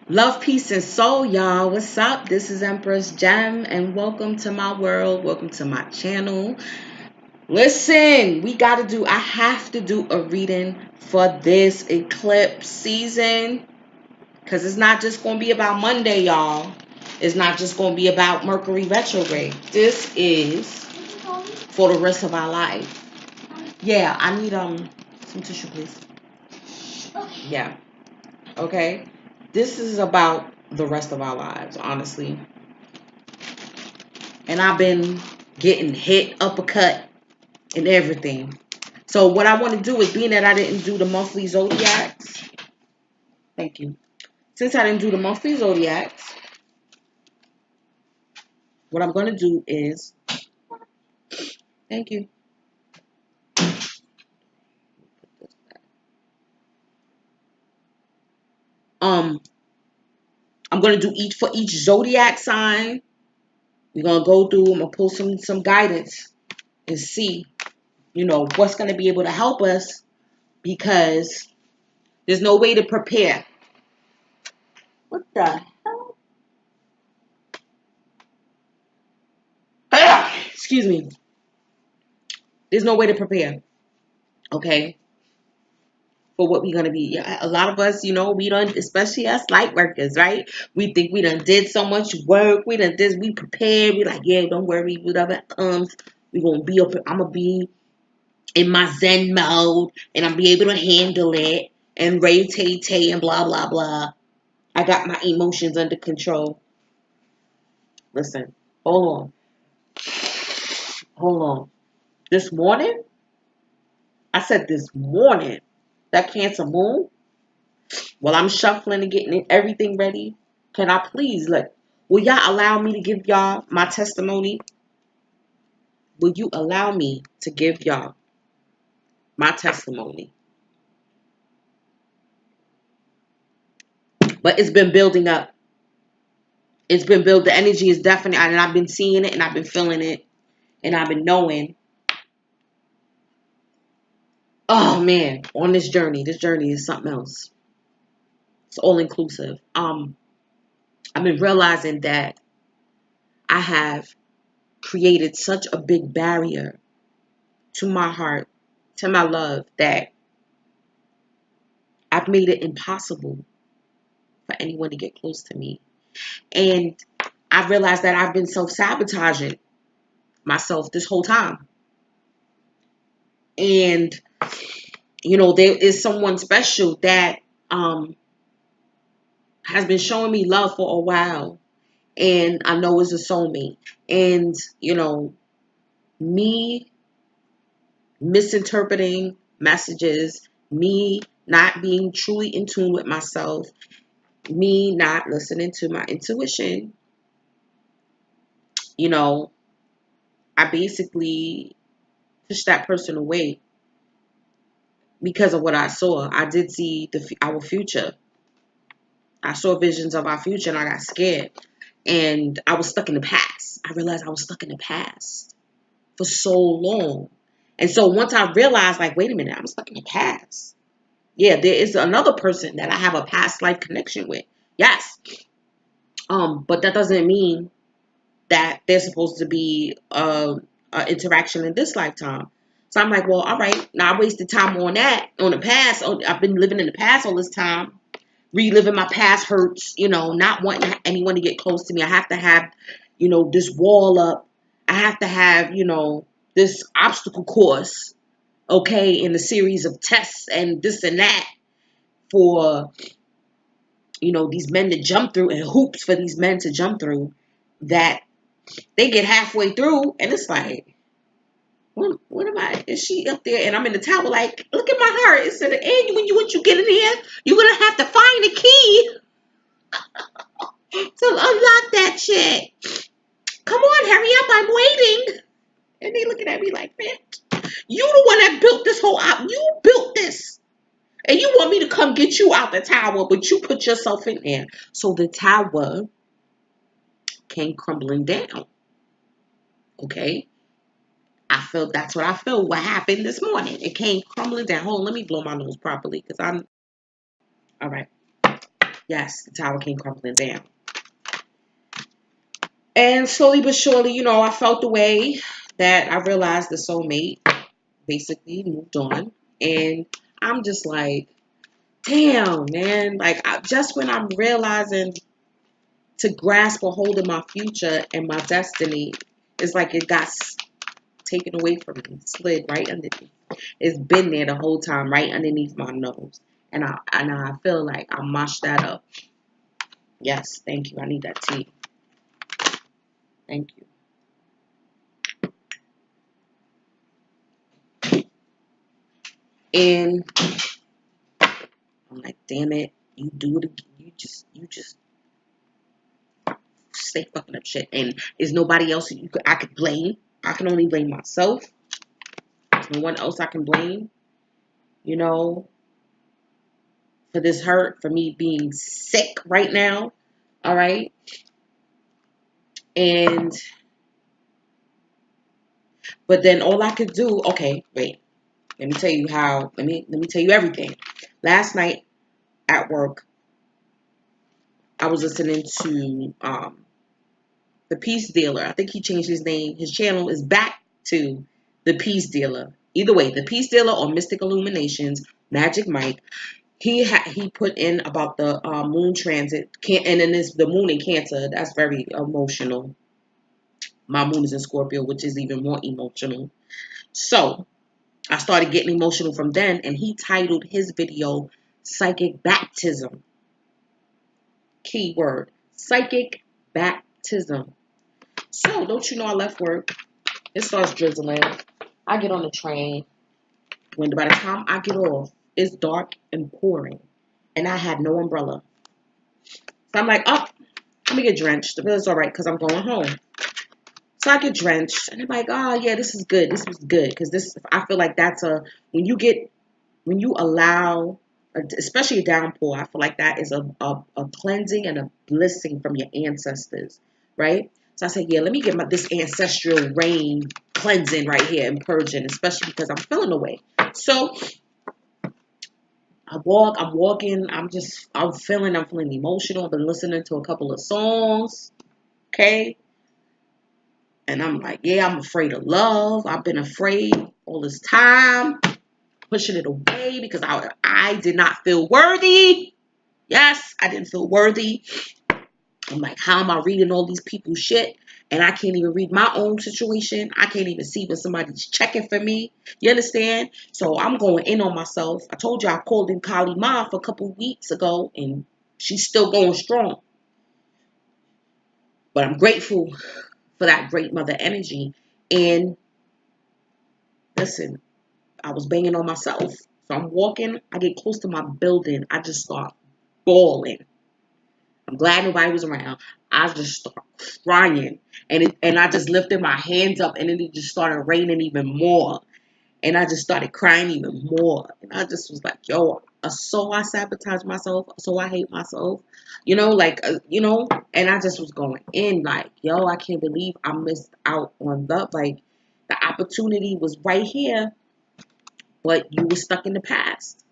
Love, peace, and soul, y'all. What's up? This is Empress Gem, and welcome to my world. Welcome to my channel. Listen, I have to do a reading for this eclipse season because it's not just going to be about Monday, y'all. It's not just going to be about Mercury retrograde. This is for the rest of our life. Yeah, I need some tissue, please. Yeah. Okay. This is about the rest of our lives, honestly. And I've been getting hit, uppercut, and everything. So what I want to do is, being that I didn't do the monthly zodiacs, thank you. Since I didn't do the monthly zodiacs, what I'm going to do is, thank you. Um, I'm going to do each zodiac sign. We're going to go through. I'm going to pull some guidance and see, what's going to be able to help us, because there's no way to prepare. What the hell? Excuse me. There's no way to prepare. Okay. For what we're gonna be. Yeah, a lot of us, we don't, especially us light workers, right? We think we done did so much work. We done this. We prepared. We like, yeah, don't worry. Whatever comes, we gonna be up. I'm gonna be in my Zen mode, and I'm be able to handle it. And Ray Tay Tay and blah blah blah. I got my emotions under control. Listen, hold on. This morning, I said this morning, that Cancer moon. While I'm shuffling and getting everything ready, can I please, will y'all allow me to give y'all my testimony? Will you allow me to give y'all my testimony? But it's been building up. It's been built. The energy is definitely, and I've been seeing it, and I've been feeling it, and I've been knowing. Oh man, on this journey is something else. It's all inclusive. I've been realizing that I have created such a big barrier to my heart, to my love, that I've made it impossible for anyone to get close to me. And I realized that I've been self-sabotaging myself this whole time. And, there is someone special that has been showing me love for a while. And I know it's a soulmate. And, me misinterpreting messages, me not being truly in tune with myself, me not listening to my intuition, I basically pushed that person away because of what I saw. I did see our future. I saw visions of our future, and I got scared. And I was stuck in the past. I realized I was stuck in the past for so long. And so once I realized, like, wait a minute, I'm stuck in the past. Yeah, there is another person that I have a past life connection with. Yes. But that doesn't mean that there's supposed to be interaction in this lifetime. So I'm like, well, all right. Now I wasted time on that, on the past. I've been living in the past all this time, reliving my past hurts, not wanting anyone to get close to me. I have to have, this wall up. I have to have, this obstacle course, okay, in a series of tests and this and that for, these men to jump through, and hoops for these men to jump through, that they get halfway through and it's like, what am I? Is she up there? And I'm in the tower, like, look at my heart. It's at the end. Once you get in here, you're gonna have to find the key to unlock that shit. Come on, hurry up, I'm waiting. And they looking at me like, man, you the one that built this whole op. You built this. And you want me to come get you out the tower, but you put yourself in there. So the tower came crumbling down. Okay? That's what I feel what happened this morning. It came crumbling down. Hold on, let me blow my nose properly, because I'm all right. Yes, the tower came crumbling down. And slowly but surely, you know, I felt the way that I realized the soulmate basically moved on. And I'm just like, damn, man. Like, just when I'm realizing to grasp a hold of my future and my destiny, it's like it got taken away from me, slid right underneath. It's been there the whole time, right underneath my nose. And I feel like I mushed that up. Yes, thank you. I need that tea. Thank you. And I'm like, damn it, you do it again. You just stay fucking up shit. And there's nobody else I could blame. I can only blame myself. There's no one else I can blame, you know, for this hurt, for me being sick right now. All right. And but then all I could do, okay, wait. Let me tell you how, let me tell you everything. Last night at work, I was listening to the Peace Dealer. I think he changed his name. His channel is back to the Peace Dealer. Either way, the Peace Dealer or Mystic Illuminations, Magic Mike. He put in about the moon transit, and then it's the moon in Cancer. That's very emotional. My moon is in Scorpio, which is even more emotional. So I started getting emotional from then, and he titled his video "Psychic Baptism." Keyword: psychic baptism. So don't you know I left work? It starts drizzling. I get on the train. When by the time I get off, it's dark and pouring, and I had no umbrella. So I'm like, oh, let me get drenched. But it's all right because I'm going home. So I get drenched, and I'm like, oh yeah, this is good. This was good because this. I feel like that's when you allow, especially a downpour. I feel like that is a cleansing and a blessing from your ancestors, right? So I said, yeah, let me get this ancestral rain cleansing right here and purging, especially because I'm feeling the way. So I'm walking, I'm feeling emotional. I've been listening to a couple of songs, okay? And I'm like, yeah, I'm afraid of love. I've been afraid all this time, pushing it away because I did not feel worthy. Yes, I didn't feel worthy. I'm like, how am I reading all these people's shit? And I can't even read my own situation. I can't even see when somebody's checking for me. You understand? So I'm going in on myself. I told you I called in Kali Ma for a couple of weeks ago, and she's still going strong. But I'm grateful for that great mother energy. And listen, I was banging on myself. So I'm walking. I get close to my building. I just start bawling. I'm glad nobody was around. I just started crying. And I just lifted my hands up, and then it just started raining even more. And I just started crying even more. And I just was like, yo, so I sabotage myself. So I hate myself. You know, and I just was going in like, yo, I can't believe I missed out on the opportunity was right here, but you were stuck in the past.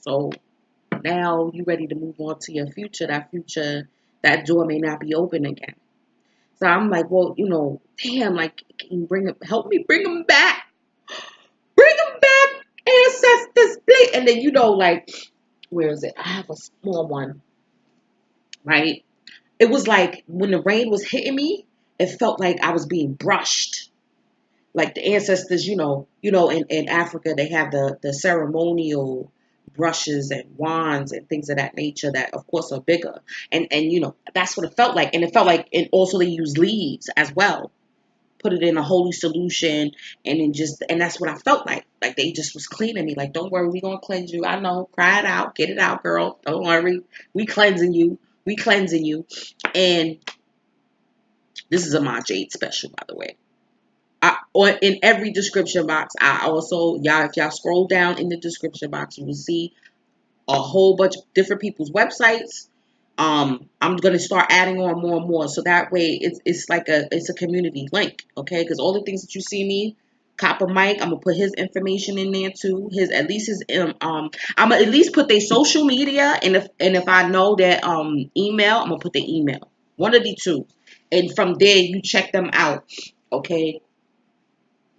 So now you ready to move on to your future. That door may not be open again. So I'm like, well, damn, like, can you help me bring them back? Bring them back, ancestors, please. And then, like, where is it? I have a small one, right? It was like when the rain was hitting me, it felt like I was being brushed. Like the ancestors, in Africa, they have the ceremonial brushes and wands and things of that nature that, of course, are bigger. And that's what it felt like. And it felt like, and also they use leaves as well. Put it in a holy solution, and that's what I felt like. Like they just was cleaning me. Like, don't worry, we gonna cleanse you. I know, cry it out, get it out, girl. Don't worry, we cleansing you. We cleansing you. And this is a my jade special, by the way. Or in every description box, I also, if y'all scroll down in the description box, you will see a whole bunch of different people's websites. I'm gonna start adding on more and more, so that way it's like it's a community link, okay? Because all the things that you see me Copper Mike, I'm gonna put his information in there too. At least his I'm gonna at least put their social media, and if I know that email, I'm gonna put the email. One of the two. And from there you check them out. Okay.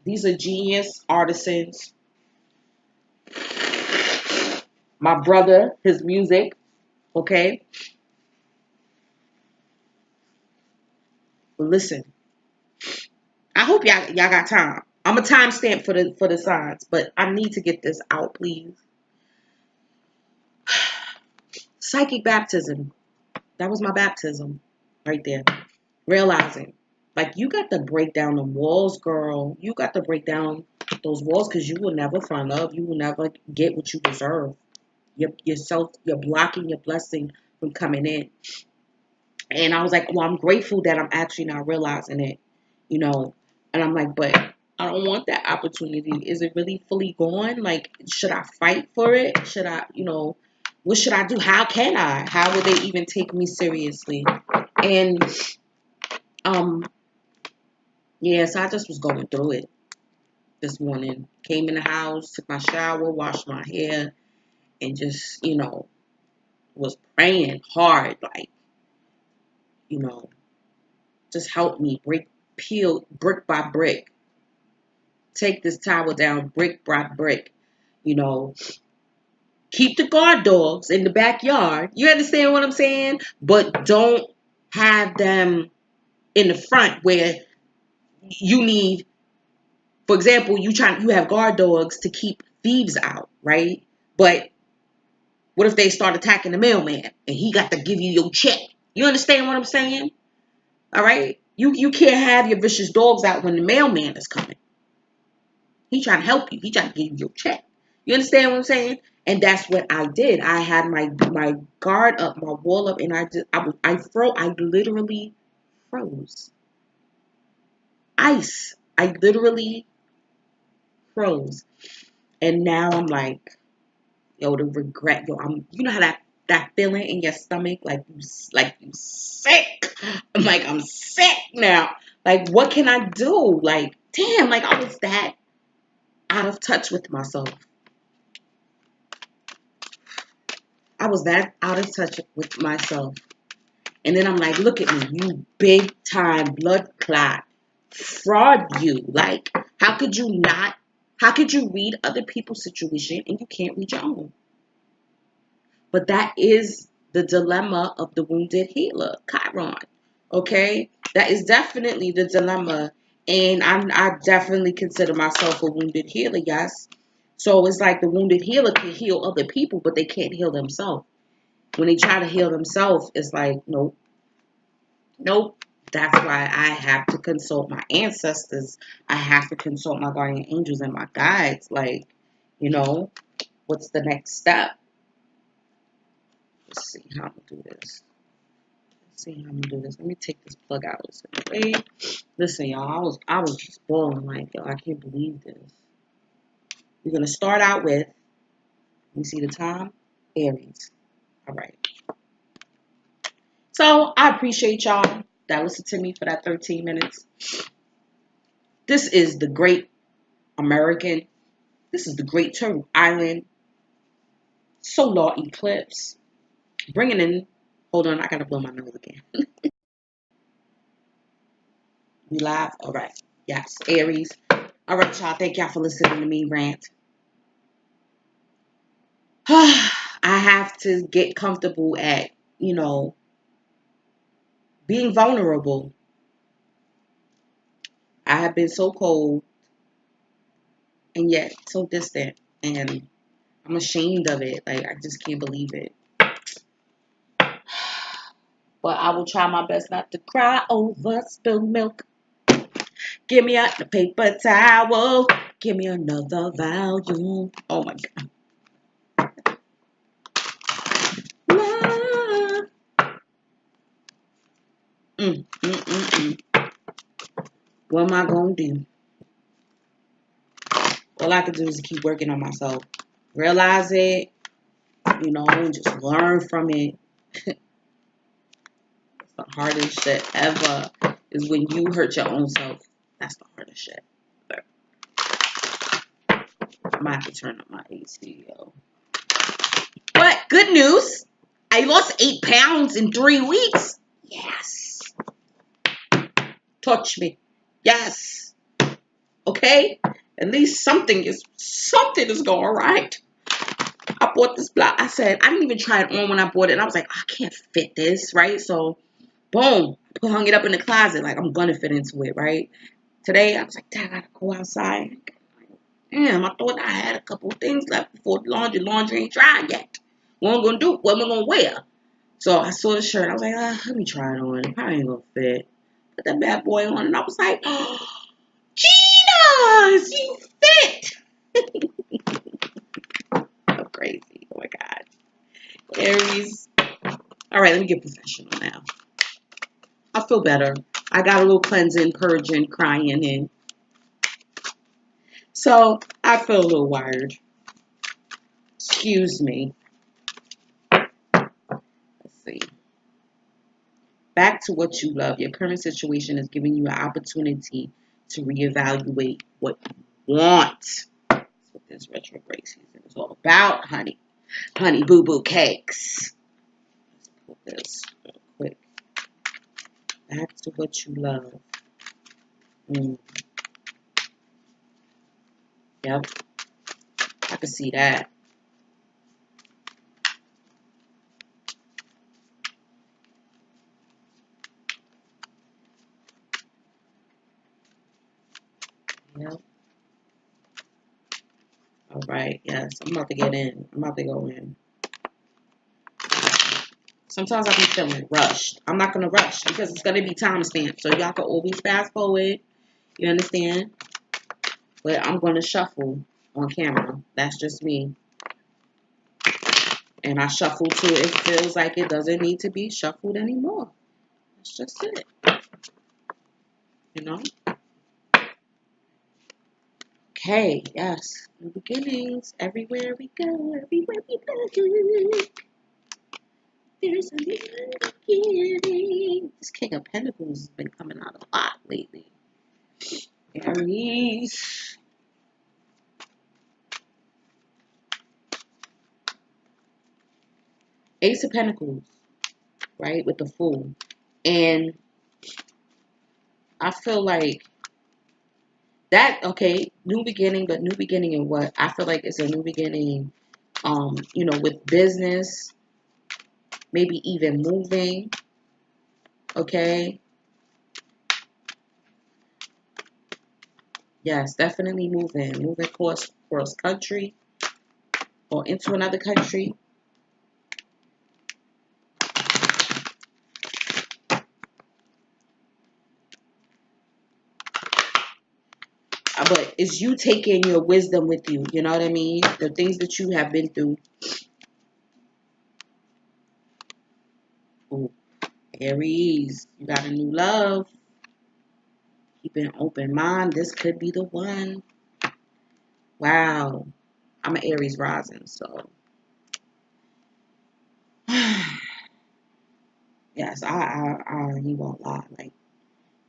These are genius artisans. My brother, his music. Okay. But listen. I hope y'all got time. I'm a timestamp for the signs, but I need to get this out, please. Psychic baptism. That was my baptism right there. Realizing, like, you got to break down the walls, girl. You got to break down those walls because you will never find love. You will never get what you deserve. You're blocking your blessing from coming in. And I was like, well, I'm grateful that I'm actually not realizing it, you know. And I'm like, but I don't want that opportunity. Is it really fully gone? Like, should I fight for it? Should I, what should I do? How can I? How would they even take me seriously? And yeah, so I just was going through it this morning. Came in the house, took my shower, washed my hair, and just, was praying hard, like, just help me peel brick by brick. Take this tower down brick by brick. Keep the guard dogs in the backyard. You understand what I'm saying? But don't have them in the front where you need, for example, you have guard dogs to keep thieves out, right? But what if they start attacking the mailman and he got to give you your check? You understand what I'm saying? All right? You can't have your vicious dogs out when the mailman is coming. He trying to help you. He trying to give you your check. You understand what I'm saying? And that's what I did. I had my guard up, my wall up, and I literally froze. Ice. I literally froze. And now I'm like, yo, the regret, yo, you know how that feeling in your stomach, like you sick. I'm like, I'm sick now. Like, what can I do? Like, damn, like I was that out of touch with myself. I was that out of touch with myself. And then I'm like, look at me, you big time blood clot fraud, you. Like, how could you read other people's situation and you can't read your own? But that is the dilemma of the wounded healer, Chiron. Okay? That is definitely the dilemma. And I definitely consider myself a wounded healer, yes. So it's like the wounded healer can heal other people, but they can't heal themselves. When they try to heal themselves, it's like, nope. Nope. That's why I have to consult my ancestors. I have to consult my guardian angels and my guides. Like, what's the next step? Let's see how I'm going to do this. Let me take this plug out. Listen, y'all, I was just bawling like, yo, I can't believe this. We're going to start out with, let me see the time, Aries. All right. So I appreciate y'all that listened to me for that 13 minutes. This is the Great American. This is the Great Turtle Island Solar Eclipse. Bringing in, hold on, I got to blow my nose again. We live? All right. Yes, Aries. All right, y'all. Thank y'all for listening to me rant. I have to get comfortable at, being vulnerable. I have been so cold and yet so distant. And I'm ashamed of it. Like, I just can't believe it. But I will try my best not to cry over spilled milk. Give me a paper towel. Give me another volume. Oh my God. What am I going to do? All I can do is keep working on myself. Realize it, and just learn from it. It's the hardest shit ever is when you hurt your own self. That's the hardest shit ever. I might have to turn up my AC, yo. But good news. I lost 8 pounds in 3 weeks. Yes. Touch me. Yes. Okay? At least something is going right. I bought this blouse. I said, I didn't even try it on when I bought it. And I was like, oh, I can't fit this, right? So, boom. Hung it up in the closet. Like, I'm going to fit into it, right? Today, I was like, Dad, I got to go outside. Damn, I thought I had a couple of things left before the laundry. Laundry ain't dried yet. What am I going to do? What am I going to wear? So, I saw the shirt. I was like, let me try it on. It probably ain't going to fit. Put that bad boy on. And I was like, oh, Gina, you fit. So crazy. Oh, my God. Aries. All right, let me get professional now. I feel better. I got a little cleansing, purging, crying in. So, I feel a little wired. Excuse me. Let's see. Back to what you love. Your current situation is giving you an opportunity to reevaluate what you want. That's what this retrograde season is all about, honey. Honey boo boo cakes. Let's put this real quick. Back to what you love. Yep. I can see that. Yep. All right. Yes. I'm about to get in. I'm about to go in. Sometimes I be feeling rushed. I'm not going to rush because it's going to be time stamped. So y'all can always fast forward. You understand? But I'm going to shuffle on camera. That's just me. And I shuffle till it feels like it doesn't need to be shuffled anymore. That's just it. You know? Okay, yes. New beginnings. Everywhere we go. Everywhere we go. There's a new beginning. This King of Pentacles has been coming out a lot lately. Aries. Ace of Pentacles. Right? With the Fool. And I feel like that, okay, new beginning, but new beginning in what? I feel like it's a new beginning, you know, with business, maybe even moving, okay? Yes, definitely moving cross country or into another country. But it's you taking your wisdom with you, you know what I mean? The things that you have been through. Ooh, Aries, you got a new love. Keep an open mind. This could be the one. Wow. I'm an Aries rising, so. Yes, I you won't lie. Like,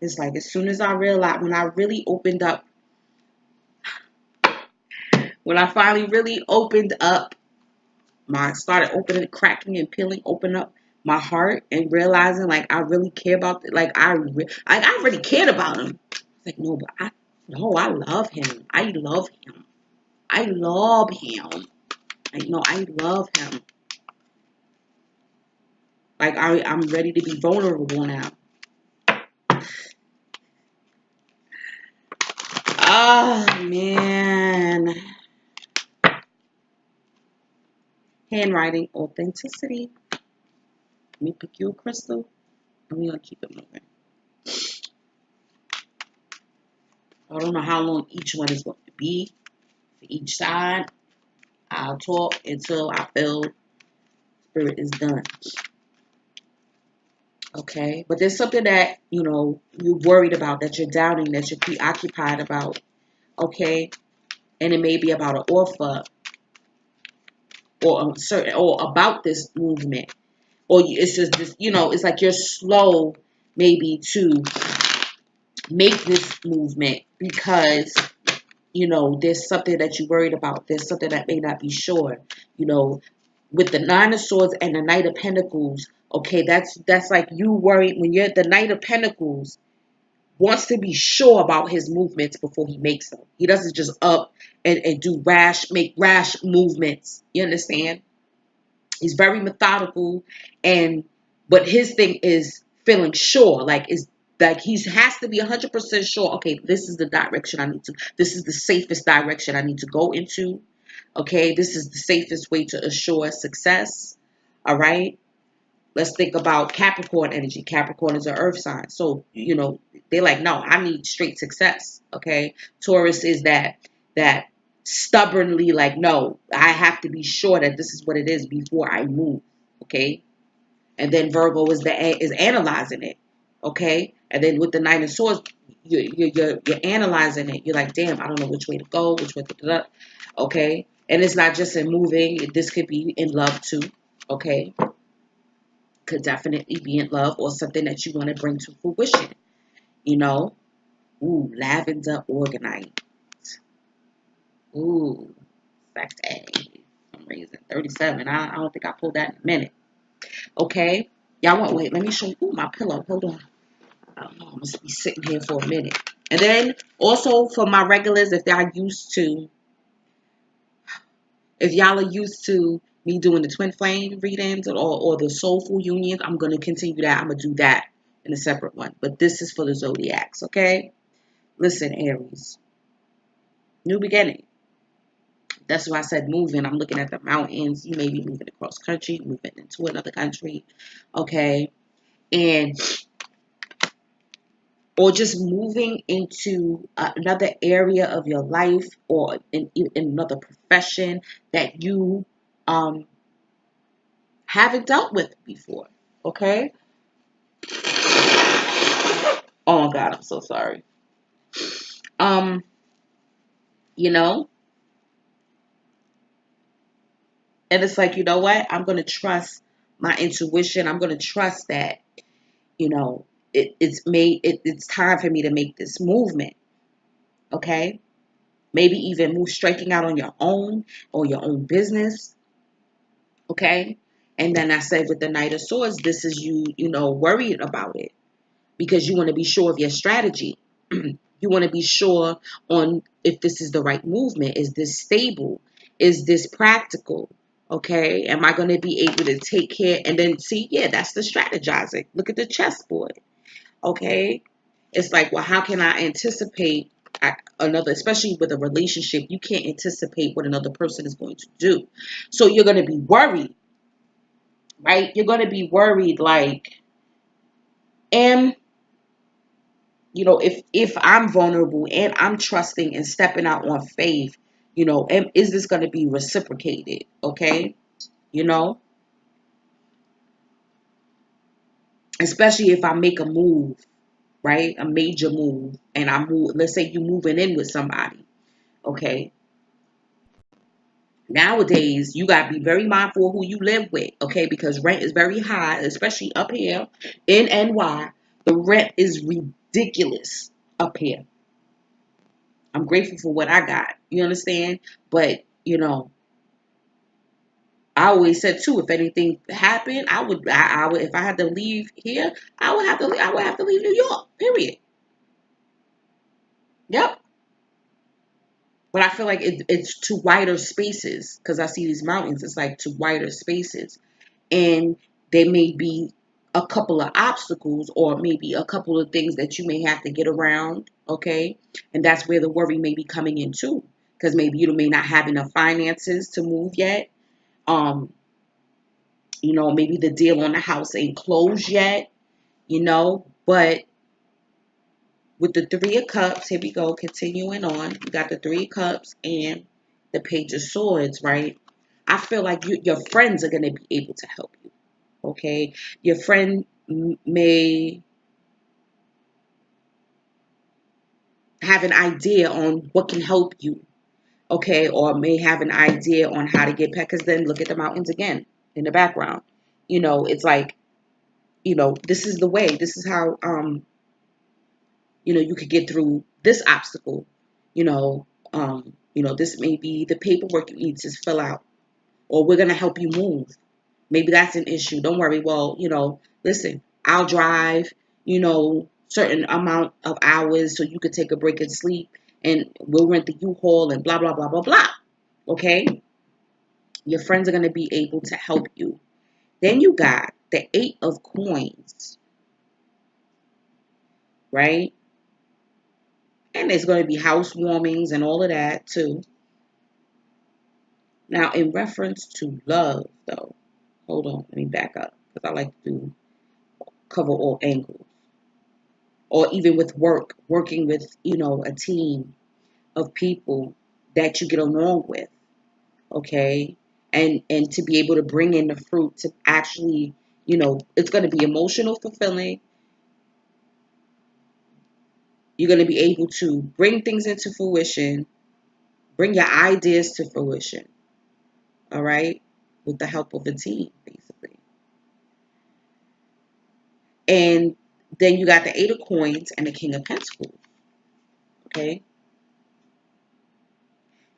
it's like as soon as I realized, when I really opened up, when I finally really opened up, started opening, cracking and peeling, open up my heart and realizing like I really care about, like I really cared about him. It's like, no, but I love him. I love him. I love him. Like, no, I love him. Like I'm ready to be vulnerable now. Oh man. Handwriting, authenticity. Let me pick you a crystal. And we're going to keep it moving. I don't know how long each one is going to be. For each side, I'll talk until I feel spirit is done. Okay? But there's something that, you know, you're worried about, that you're doubting, that you're preoccupied about. Okay? And it may be about an offer or about this movement. Or it's just this, you know, it's like you're slow maybe to make this movement because you know, there's something that you're worried about. There's something that may not be sure. You know, with the Nine of Swords and the Knight of Pentacles, okay, that's like you worried when you're the Knight of Pentacles wants to be sure about his movements before he makes them. He doesn't just up and make rash movements. You understand? He's very methodical, and but his thing is feeling sure, like he has to be 100% sure. Okay, this is the direction I need to. This is the safest direction I need to go into. Okay, this is the safest way to assure success. All right. Let's think about Capricorn energy. Capricorn is an earth sign. So, you know, they're like, no, I need straight success. Okay. Taurus is that stubbornly like, no, I have to be sure that this is what it is before I move. Okay. And then Virgo is analyzing it. Okay. And then with the Nine of Swords, you're analyzing it. You're like, damn, I don't know which way to go, which way to. Okay. And it's not just in moving. This could be in love too. Okay. Could definitely be in love or something that you want to bring to fruition. You know, ooh, lavender organite. Ooh, sexy. For some reason, 37. I don't think I pulled that in a minute. Okay, y'all want wait? Let me show you. Ooh, my pillow. Hold on. I don't know. I'm gonna be sitting here for a minute. And then also for my regulars, if y'all are used to me doing the twin flame readings or the soulful unions, I'm going to continue that. I'm going to do that in a separate one. But this is for the zodiacs, okay? Listen, Aries. New beginning. That's why I said moving. I'm looking at the mountains. You may be moving across country, moving into another country, okay? And or just moving into another area of your life or in another profession that you haven't dealt with before. Okay? Oh my God, I'm so sorry. Um, you know, and it's like, you know what? I'm gonna trust my intuition. I'm gonna trust that, you know, it's time for me to make this movement. Okay? Maybe even move striking out on your own or your own business. Okay? And then I said with the Knight of Swords, this is you, you know, worried about it because you want to be sure of your strategy. You want to be sure on if this is the right movement. Is this stable? Is this practical? Okay. Am I going to be able to take care? And then see, yeah, that's the strategizing. Look at the chessboard. Okay. It's like, well, how can I anticipate another, especially with a relationship, you can't anticipate what another person is going to do. So you're going to be worried, right? You're going to be worried like, am you know, if I'm vulnerable and I'm trusting and stepping out on faith, you know, is this going to be reciprocated? Okay, you know, especially if I make a move, right, a major move, and I move. Let's say you moving in with somebody. Okay, nowadays you got to be very mindful of who you live with. Okay, because rent is very high, especially up here in NY. The rent is ridiculous up here. I'm grateful for what I got. You understand? But you know, I always said too, if anything happened, I would, if I had to leave here, I would have to leave New York. Period. Yep. But I feel like it's to wider spaces because I see these mountains. It's like to wider spaces, and there may be a couple of obstacles or maybe a couple of things that you may have to get around. Okay, and that's where the worry may be coming in too, because maybe you may not have enough finances to move yet. Um, you know, maybe the deal on the house ain't closed yet, you know, but with the Three of Cups, here we go, continuing on. You got the Three of Cups and the Page of Swords, right? I feel like your friends are going to be able to help you, okay? Your friend may have an idea on what can help you, okay? Or may have an idea on how to get past, because then look at the mountains again in the background. You know, it's like, you know, this is the way. This is how, you know, you could get through this obstacle, you know, This may be the paperwork you need to fill out, or we're going to help you move. Maybe that's an issue. Don't worry. Well, listen, I'll drive, certain amount of hours so you could take a break and sleep, and we'll rent the U-Haul and blah, blah, blah, blah, blah. Okay? Your friends are going to be able to help you. Then you got the 8 of Coins, right? And there's going to be housewarmings and all of that too. Now, in reference to love, though, hold on, let me back up, because I like to cover all angles. Or even with working with, a team of people that you get along with, okay? And to be able to bring in the fruit to actually, it's going to be emotional fulfilling. You're going to be able to bring things into fruition, bring your ideas to fruition, all right? With the help of a team, basically. And then you got the 8 of Coins and the King of Pentacles, okay?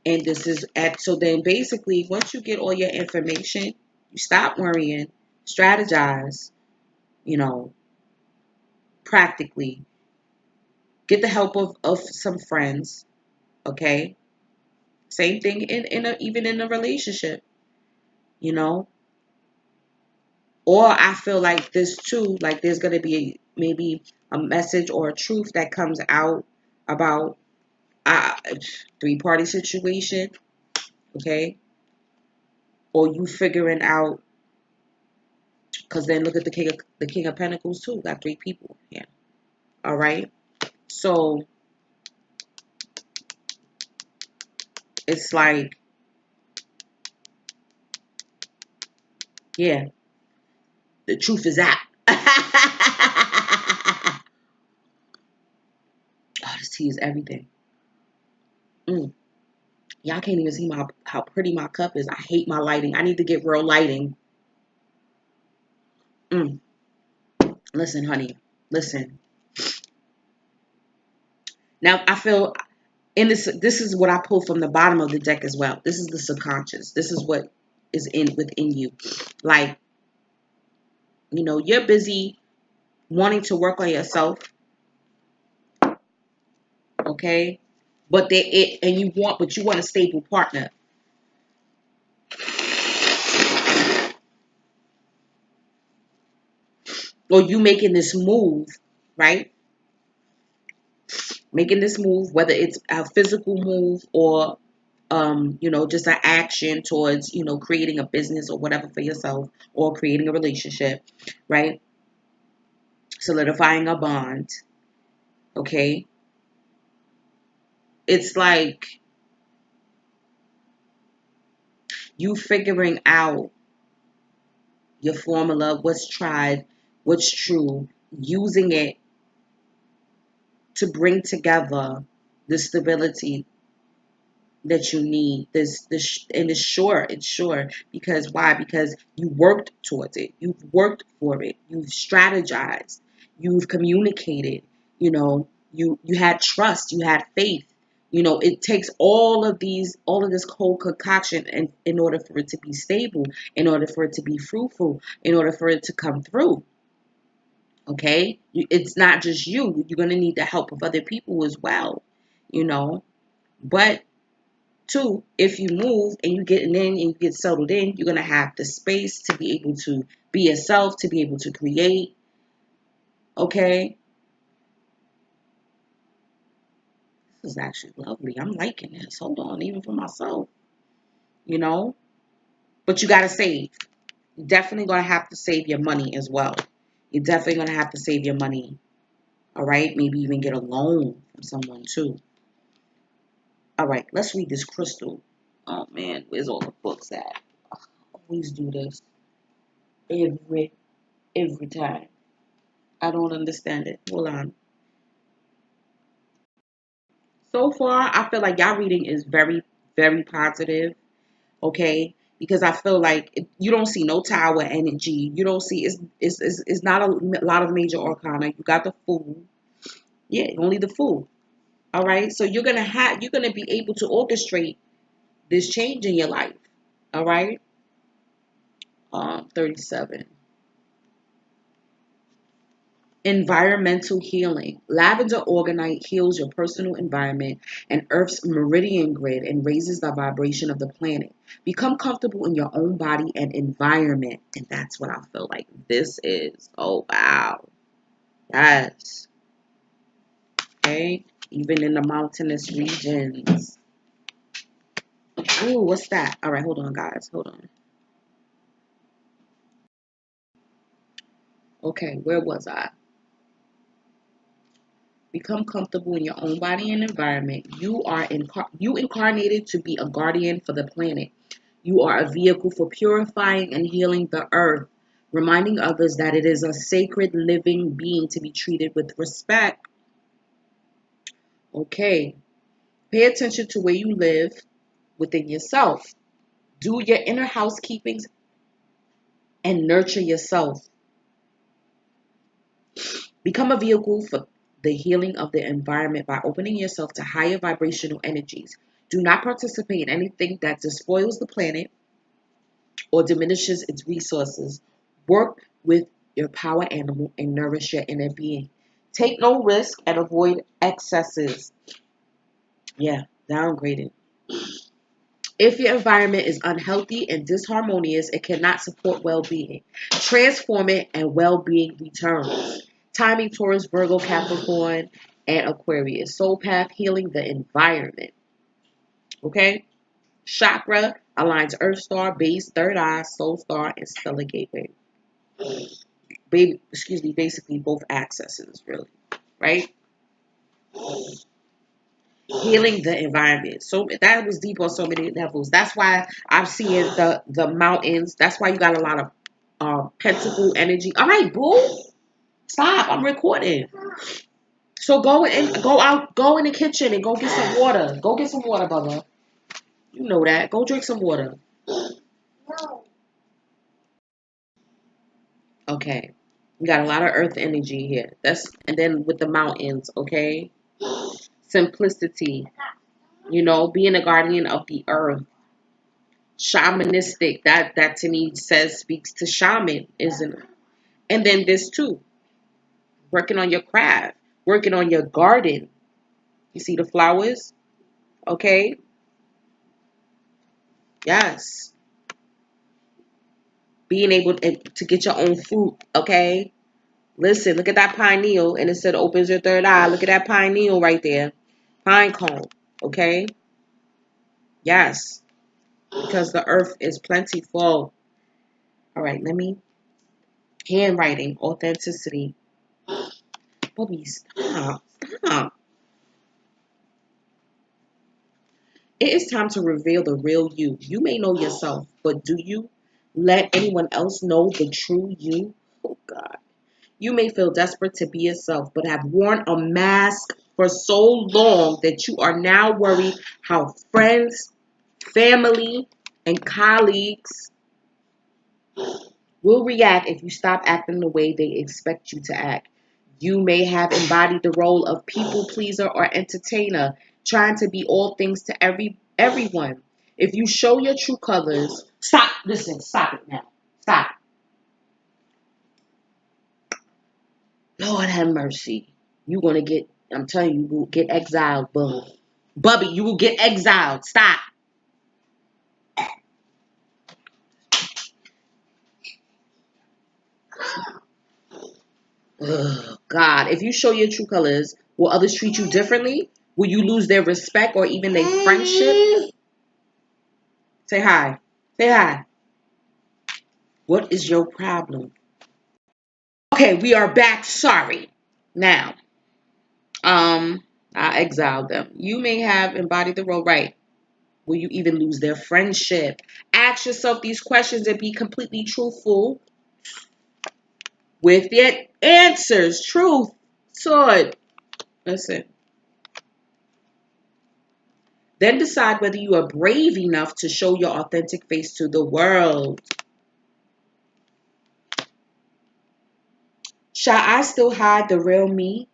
And this is so then basically, once you get all your information, you stop worrying, strategize, practically. Get the help of some friends, okay? Same thing even in a relationship, Or I feel like this too, like there's going to be maybe a message or a truth that comes out about a 3-party situation, okay? Or you figuring out, because then look at the King of Pentacles too. Got 3 people here. All right. So it's like, yeah, the truth is out. Oh, this tea is everything. Y'all can't even see how pretty my cup is. I hate my lighting. I need to get real lighting. Listen, honey. Listen. Now I feel in this is what I pulled from the bottom of the deck as well. This is the subconscious. This is what is within you. Like, you're busy wanting to work on yourself, okay? But you want a stable partner. Or you making this move, right? Making this move, whether it's a physical move or just an action towards, creating a business or whatever for yourself, or creating a relationship, right? Solidifying a bond, okay? It's like you figuring out your formula, what's tried, what's true, using it to bring together the stability that you need. And it's sure. Because why? Because you worked towards it. You've worked for it. You've strategized. You've communicated. You had trust. You had faith. It takes all of this whole concoction, and in order for it to be stable, in order for it to be fruitful, in order for it to come through. Okay? It's not just you. You're going to need the help of other people as well. But 2, if you move and you get in and you get settled in, you're going to have the space to be able to be yourself, to be able to create. Okay? This is actually lovely. I'm liking this. Hold on, even for myself. But you got to save. You're definitely going to have to save your money as well. You're definitely going to have to save your money. All right? Maybe even get a loan from someone too. All right, let's read this crystal. Oh, man, where's all the books at? I always do this. Every time. I don't understand it. Hold on. So far, I feel like y'all reading is very, very positive. Because I feel like you don't see no tower energy. You don't see it's not a lot of major arcana. You got the Fool. Yeah, only the Fool. All right. So you're gonna be able to orchestrate this change in your life. All right. 37. Environmental healing. Lavender organite heals your personal environment and Earth's meridian grid and raises the vibration of the planet. Become comfortable in your own body and environment. And that's what I feel like this is. Oh, wow. Yes. Okay. Even in the mountainous regions. Ooh, what's that? All right, hold on, guys. Hold on. Okay, where was I? Become comfortable in your own body and environment. You incarnated to be a guardian for the planet. You are a vehicle for purifying and healing the earth, reminding others that it is a sacred living being to be treated with respect. Okay. Pay attention to where you live within yourself. Do your inner housekeepings and nurture yourself. Become a vehicle for the healing of the environment by opening yourself to higher vibrational energies. Do not participate in anything that despoils the planet or diminishes its resources. Work with your power animal and nourish your inner being. Take no risk and avoid excesses. Yeah, downgraded. If your environment is unhealthy and disharmonious, it cannot support well-being. Transform it and well-being returns. Timing Taurus, Virgo, Capricorn, and Aquarius. Soul path healing the environment. Okay? Chakra aligns Earth Star, base, third eye, soul star, and stellar gateway. Basically both accesses, really. Right? Healing the environment. So that was deep on so many levels. That's why I'm seeing the mountains. That's why you got a lot of pentacle energy. All right, boo. Stop. I'm recording. So go out, go in the kitchen and go get some water. Go get some water, brother. You know that. Go drink some water. Okay. We got a lot of earth energy here. And then with the mountains, okay? Simplicity. Being a guardian of the earth. Shamanistic. That to me speaks to shaman, isn't it? And then this too. Working on your craft. Working on your garden. You see the flowers? Okay? Yes. Being able to get your own fruit, okay? Listen, look at that pineal, and it said opens your third eye. Look at that pineal right there. Pine cone, okay? Yes, because the earth is plentiful. All right, let me. Handwriting, authenticity. Bobby, stop. Stop. It is time to reveal the real you. You may know yourself, but do you let anyone else know the true you? Oh, God. You may feel desperate to be yourself, but have worn a mask for so long that you are now worried how friends, family, and colleagues will react if you stop acting the way they expect you to act. You may have embodied the role of people pleaser or entertainer, trying to be all things to everyone. If you show your true colors, stop. Listen, stop it now. Stop. Lord have mercy. You're gonna get. I'm telling you, you will get exiled, boom. Bubby, you will get exiled. Stop. Ugh, God, if you show your true colors, will others treat you differently? Will you lose their respect or even their friendship? Say hi. Say hi. What is your problem? Okay, we are back. Sorry. Now, I exiled them. You may have embodied the role right. Will you even lose their friendship? Ask yourself these questions and be completely truthful with your answers. Truth. Sword. Listen. Then decide whether you are brave enough to show your authentic face to the world. Shall I still hide the real me?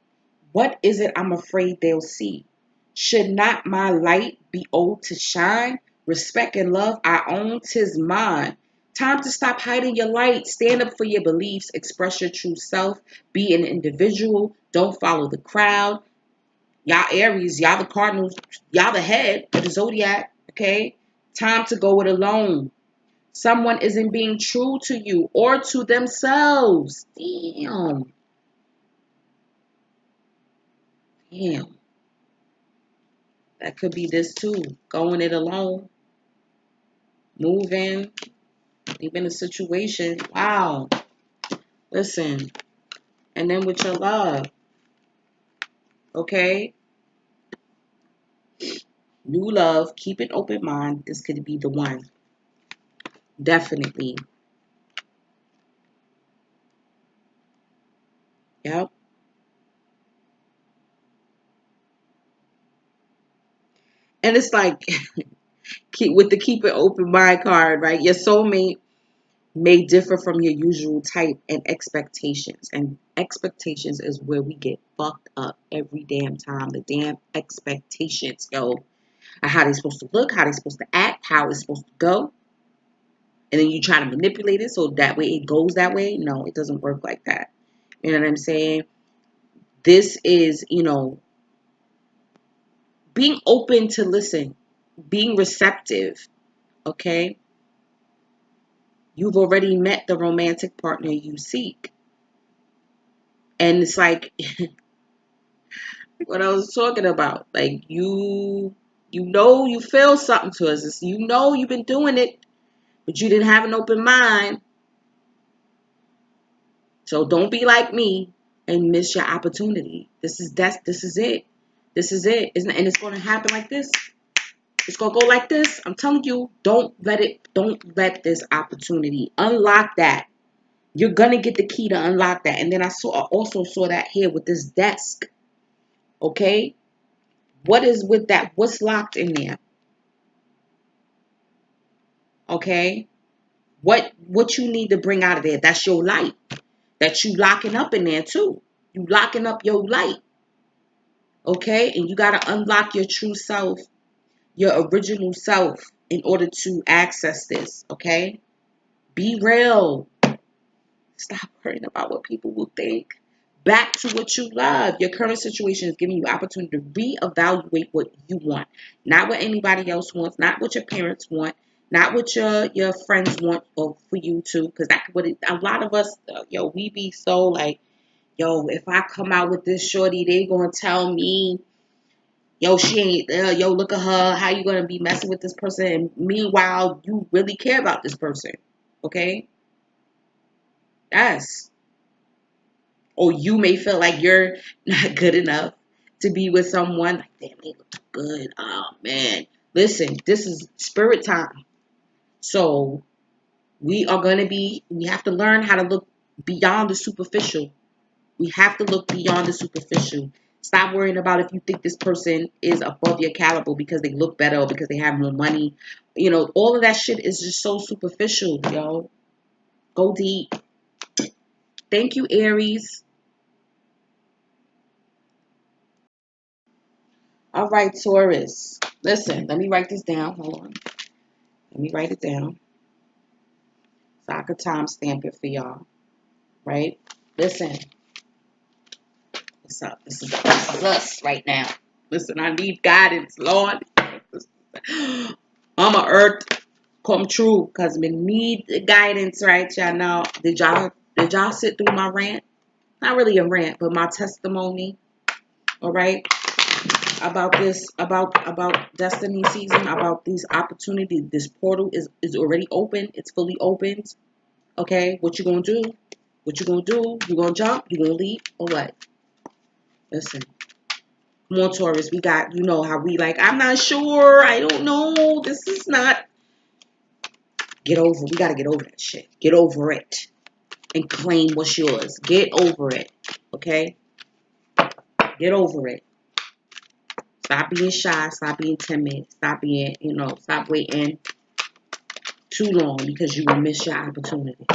What is it I'm afraid they'll see? Should not my light be owed to shine? Respect and love I own, 'tis mine. Time to stop hiding your light. Stand up for your beliefs. Express your true self. Be an individual. Don't follow the crowd. Y'all Aries, y'all the Cardinals, y'all the head of the zodiac, okay? Time to go it alone. Someone isn't being true to you or to themselves. Damn. Damn. That could be this too. Going it alone. Moving. Leaving a situation. Wow. Listen. And then with your love. Okay? New love. Keep an open mind. This could be the one. Definitely. Yep. And it's like keep an open mind card, right? Your soulmate may differ from your usual type and expectations. And expectations is where we get fucked up every damn time. The damn expectations, yo. How they supposed to look, how they supposed to act, how it's supposed to go. And then you try to manipulate it so that way it goes that way. No, it doesn't work like that. You know what I'm saying? This is, being open to listen, being receptive, okay? You've already met the romantic partner you seek. And it's like what I was talking about. Like you feel something to us. You've been doing it, but you didn't have an open mind. So don't be like me and miss your opportunity. This is it. This is it. And it's gonna happen like this. It's gonna go like this. I'm telling you, don't let this opportunity unlock that. You're gonna get the key to unlock that. And then I also saw that here with this desk. Okay? What is with that? What's locked in there? Okay? What you need to bring out of there? That's your light. That you locking up in there too. You locking up your light. Okay? And you gotta unlock your true self, your original self, in order to access this. Okay? Be real. Stop worrying about what people will think. Back to what you love. Your current situation is giving you opportunity to reevaluate what you want. Not what anybody else wants. Not what your parents want. Not what your friends want or for you to. Because that's what a lot of us, we be so like, if I come out with this shorty, they going to tell me, she ain't, look at her. How you going to be messing with this person? And meanwhile, you really care about this person. Okay? Yes. Or you may feel like you're not good enough to be with someone. Like, damn, they look good. Oh, man. Listen, this is spirit time. So we have to learn how to look beyond the superficial. We have to look beyond the superficial. Stop worrying about if you think this person is above your caliber because they look better or because they have more money. All of that shit is just so superficial, yo. Go deep. Thank you, Aries. All right, Taurus. Listen, let me write this down. Hold on. Let me write it down so I could timestamp it for y'all. Right? Listen. What's up? This is us right now. Listen, I need guidance, Lord. I'm a earth come true because we need the guidance, right? Y'all know. Did y'all sit through my rant? Not really a rant, but my testimony. All right. About destiny season, about these opportunities. This portal is already open. It's fully opened. Okay, what you gonna do? What you gonna do? You gonna jump? You gonna leap? Or what? Listen, come on, Taurus. We got, how we like, I'm not sure. I don't know. This is not. We gotta get over that shit. Get over it. And claim what's yours. Get over it. Okay? Get over it. Stop being shy. Stop being timid. Stop being, stop waiting too long because you will miss your opportunity.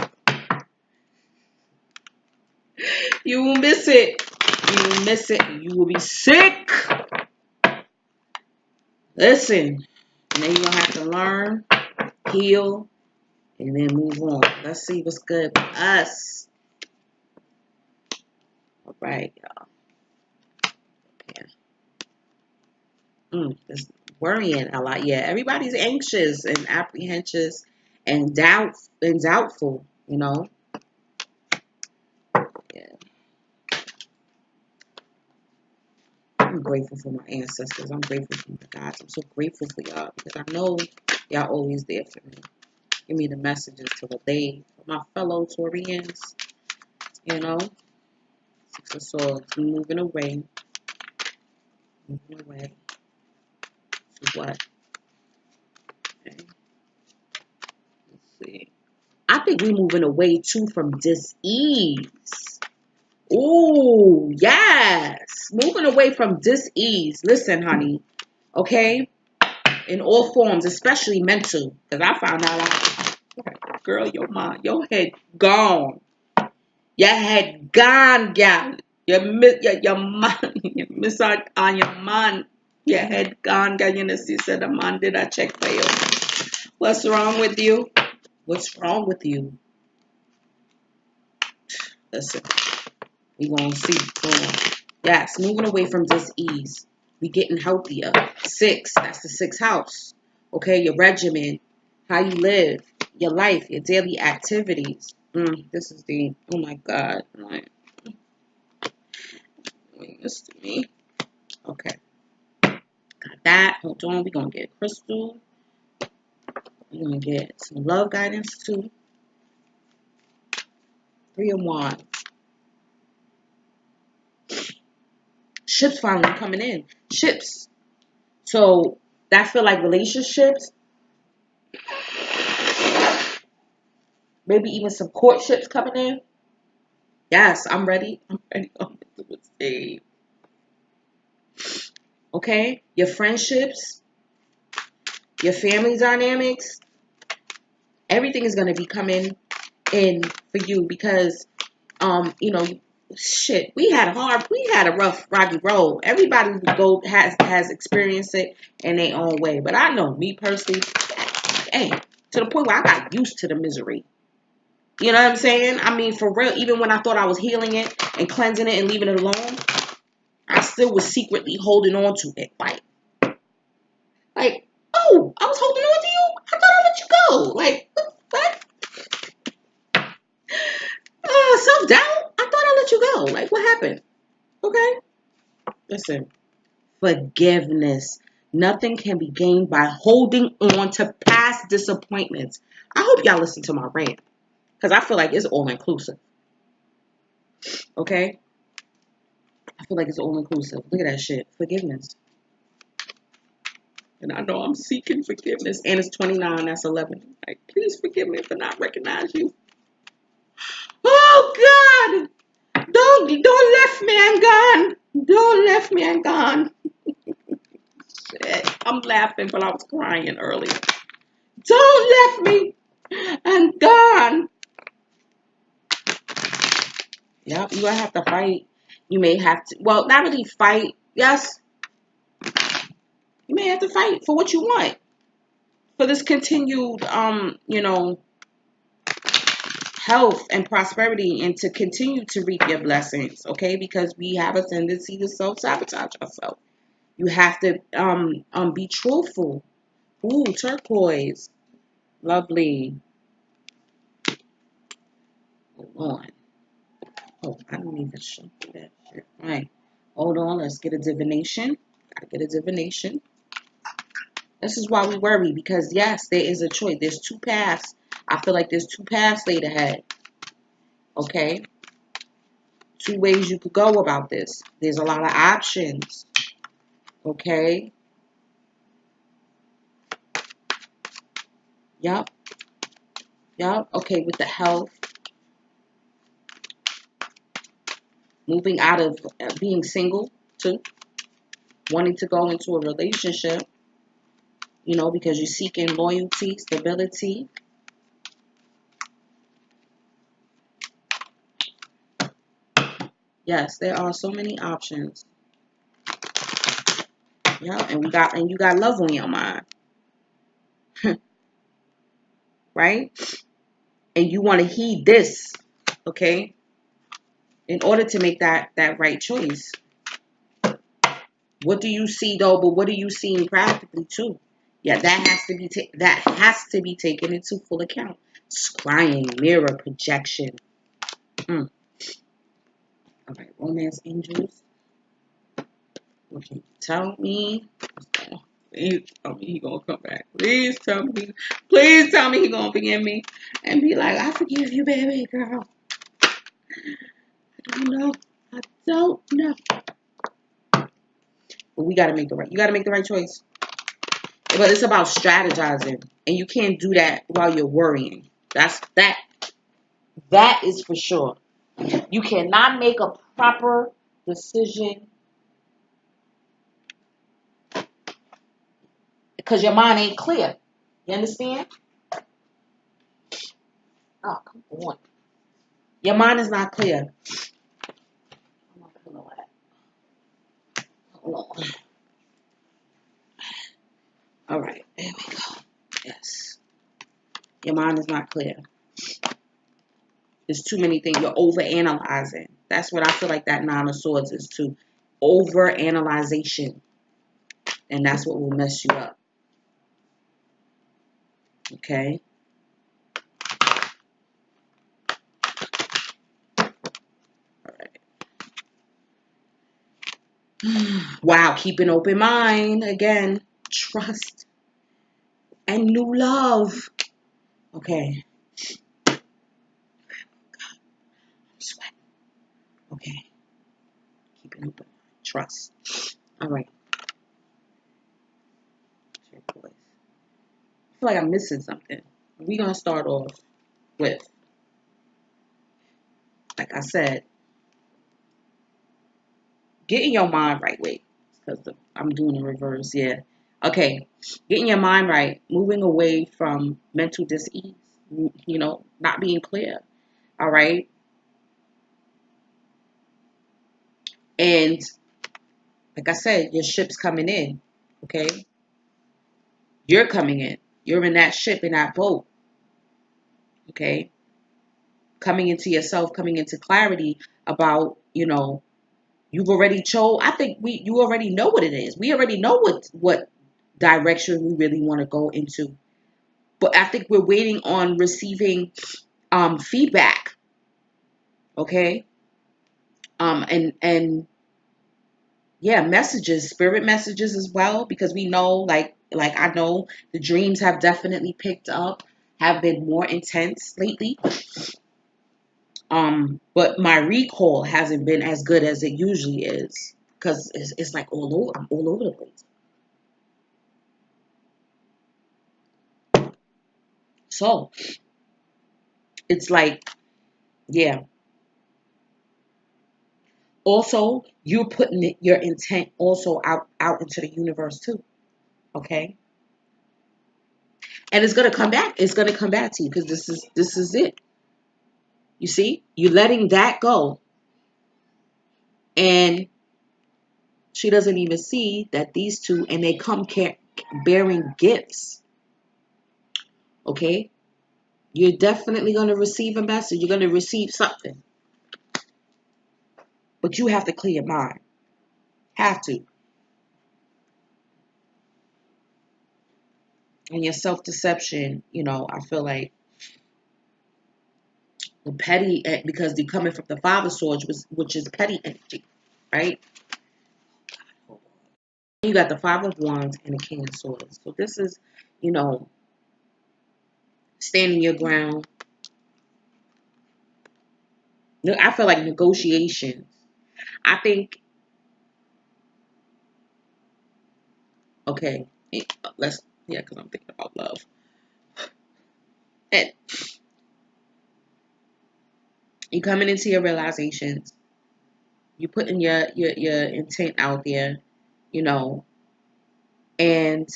You will miss it. You will miss it. You will be sick. Listen, and then you're going to have to learn, heal, and then move on. Let's see what's good for us. All right, y'all. Yeah. It's worrying a lot. Yeah, everybody's anxious and apprehensive and doubtful, you know. Yeah. I'm grateful for my ancestors. I'm grateful for my guys. I'm so grateful for y'all because I know y'all always there for me. Give me the messages to relay for my fellow Taurians, you know. Six of Swords, moving away. Moving away. To what? Okay. Let's see. I think we're moving away too from dis-ease. Oh, yes. Moving away from dis-ease. Listen, honey. Okay? In all forms, especially mental. Because I found out, girl, your mind, your head gone. Your head gone, gal. Your mind, you miss out on your mind. Your head gone, gal. You know, she said, the man did I check for you. What's wrong with you? What's wrong with you? Listen, we gonna see. Yes, moving away from dis-ease. We getting healthier. 6, that's the 6th house. Okay, your regimen, how you live, your life, your daily activities. This is the, oh my God. Right. Doing this to me. Okay. Got that. Hold on. We're going to get crystal. We're going to get some love guidance too. 3 of Wands. Ships finally coming in. Ships. So that feel like relationships. Maybe even some courtships coming in. Yes, I'm ready. I'm ready. Okay? Your friendships, your family dynamics, everything is going to be coming in for you because, you know, shit, we had a rough, rocky road. Everybody has experienced it in their own way. But I know, me personally, hey, to the point where I got used to the misery. You know what I'm saying? I mean, for real, even when I thought I was healing it and cleansing it and leaving it alone, I still was secretly holding on to it. Like, oh, I was holding on to you? I thought I let you go. Like, what? Self-doubt? I thought I let you go. Like, what happened? Okay? Listen. Forgiveness. Nothing can be gained by holding on to past disappointments. I hope y'all listen to my rant. Because I feel like it's all-inclusive. Okay? I feel like it's all-inclusive. Look at that shit. Forgiveness. And I know I'm seeking forgiveness. And it's 29. That's 11. Like, please forgive me for not recognizing you. Oh, God. Don't left me and gone. Don't left me and gone. Shit. I'm laughing, but I was crying earlier. Don't left me and gone. Yep, you're going to have to fight. You may have to, well, not really fight. Yes. You may have to fight for what you want. For this continued, you know, health and prosperity and to continue to reap your blessings, okay? Because we have a tendency to self-sabotage ourselves. You have to be truthful. Ooh, turquoise. Lovely. Hold on. Oh, I don't even show that shit. All right. Hold on. Let's get a divination. Gotta get a divination. This is why we worry because, yes, there is a choice. There's 2 paths. I feel like there's 2 paths laid ahead. Okay? 2 ways you could go about this. There's a lot of options. Okay? Yup. Yup. Okay, with the health. Moving out of being single, too. Wanting to go into a relationship. You know, because you're seeking loyalty, stability. Yes, there are so many options. Yeah, and you got love on your mind. Right? And you want to heed this, okay? In order to make that right choice. What do you see though? But what are you seeing practically too? Yeah, that has to be taken into full account. Scrying, mirror, projection. Mm. All right, romance angels. What can you tell me? Please tell me he gonna come back. Please tell me he gonna forgive me and be like, I forgive you, baby girl. I don't know. I don't know. But you gotta make the right choice. But it's about strategizing. And you can't do that while you're worrying. That is for sure. You cannot make a proper decision because your mind ain't clear. You understand? Oh, come on. Your mind is not clear. Hold on. All right, there we go. Yes. Your mind is not clear. There's too many things. You're overanalyzing. That's what I feel like that Nine of Swords is too. Overanalyzation. And that's what will mess you up. Okay? All right. Wow, keep an open mind. Again, trust and new love. Okay. I'm sweating. Okay. Keep an open mind. Trust. All right. Turquoise. I feel like I'm missing something. We're going to start off with, like I said, getting your mind right. Wait, because I'm doing the reverse. Yeah. Okay. Getting your mind right. Moving away from mental dis-ease. You know, not being clear. All right. And like I said, your ship's coming in. Okay. You're coming in. You're in that ship, in that boat. Okay. Coming into yourself, coming into clarity about, you know, you've already chose. I think you already know what it is. We already know what direction we really want to go into. But I think we're waiting on receiving feedback. Okay. And yeah, messages, spirit messages as well, because we know, like I know the dreams have definitely picked up, have been more intense lately. But my recall hasn't been as good as it usually is because it's like I'm all over the place. So it's like, yeah. Also, you're putting your intent also out into the universe too. Okay, and it's gonna come back. It's gonna come back to you because this is it. You see, you're letting that go, and she doesn't even see that these two, and they come bearing gifts. Okay, you're definitely gonna receive a message. You're gonna receive something, but you have to clear your mind. Have to, and your self deception. You know, I feel like the petty, because they're coming from the Father Sword, which is petty energy, right? You got the Five of Wands and the King of Swords. So this is, you know, standing your ground. I feel like negotiations. I think, okay, yeah, because I'm thinking about love. And you coming into your realizations. You putting your intent out there, you know, and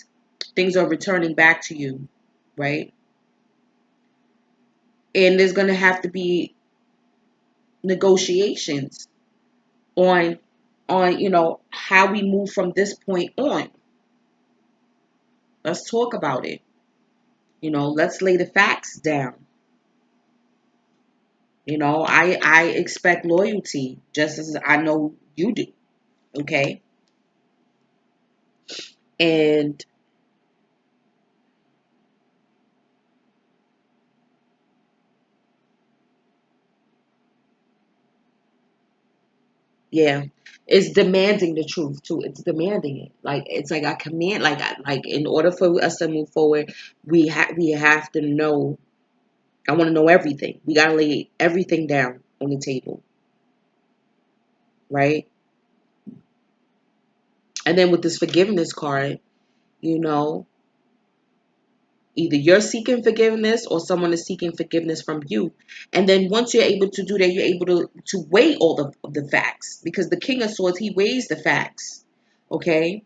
things are returning back to you, right? And there's going to have to be negotiations on you know how we move from this point on. Let's talk about it. Let's lay the facts down. I expect loyalty just as I know you do. Okay. And yeah, it's demanding the truth too. It's demanding it. Like it's like I command. Like in order for us to move forward, we have to know. I want to know everything. We gotta lay everything down on the table, right? And then with this forgiveness card, you know, either you're seeking forgiveness or someone is seeking forgiveness from you. And then once you're able to do that, you're able to weigh all the facts, because the King of Swords, he weighs the facts. Okay.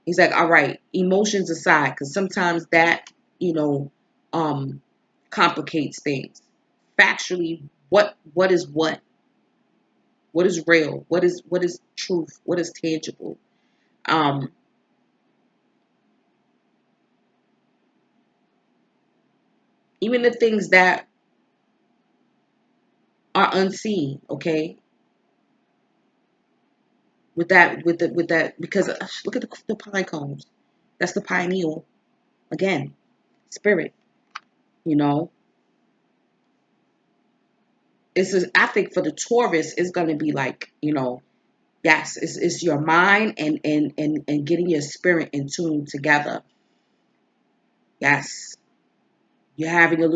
He's like, all right, emotions aside, because sometimes that, you know, um, complicates things. Factually, what is what? What is real? What is truth? What is tangible? Um, Even the things that are unseen, okay? With that, because look at the pine cones. That's the pineal again, spirit. You know, I think for the Taurus, it's gonna be like, yes, it's your mind and getting your spirit in tune together. Yes, you're having a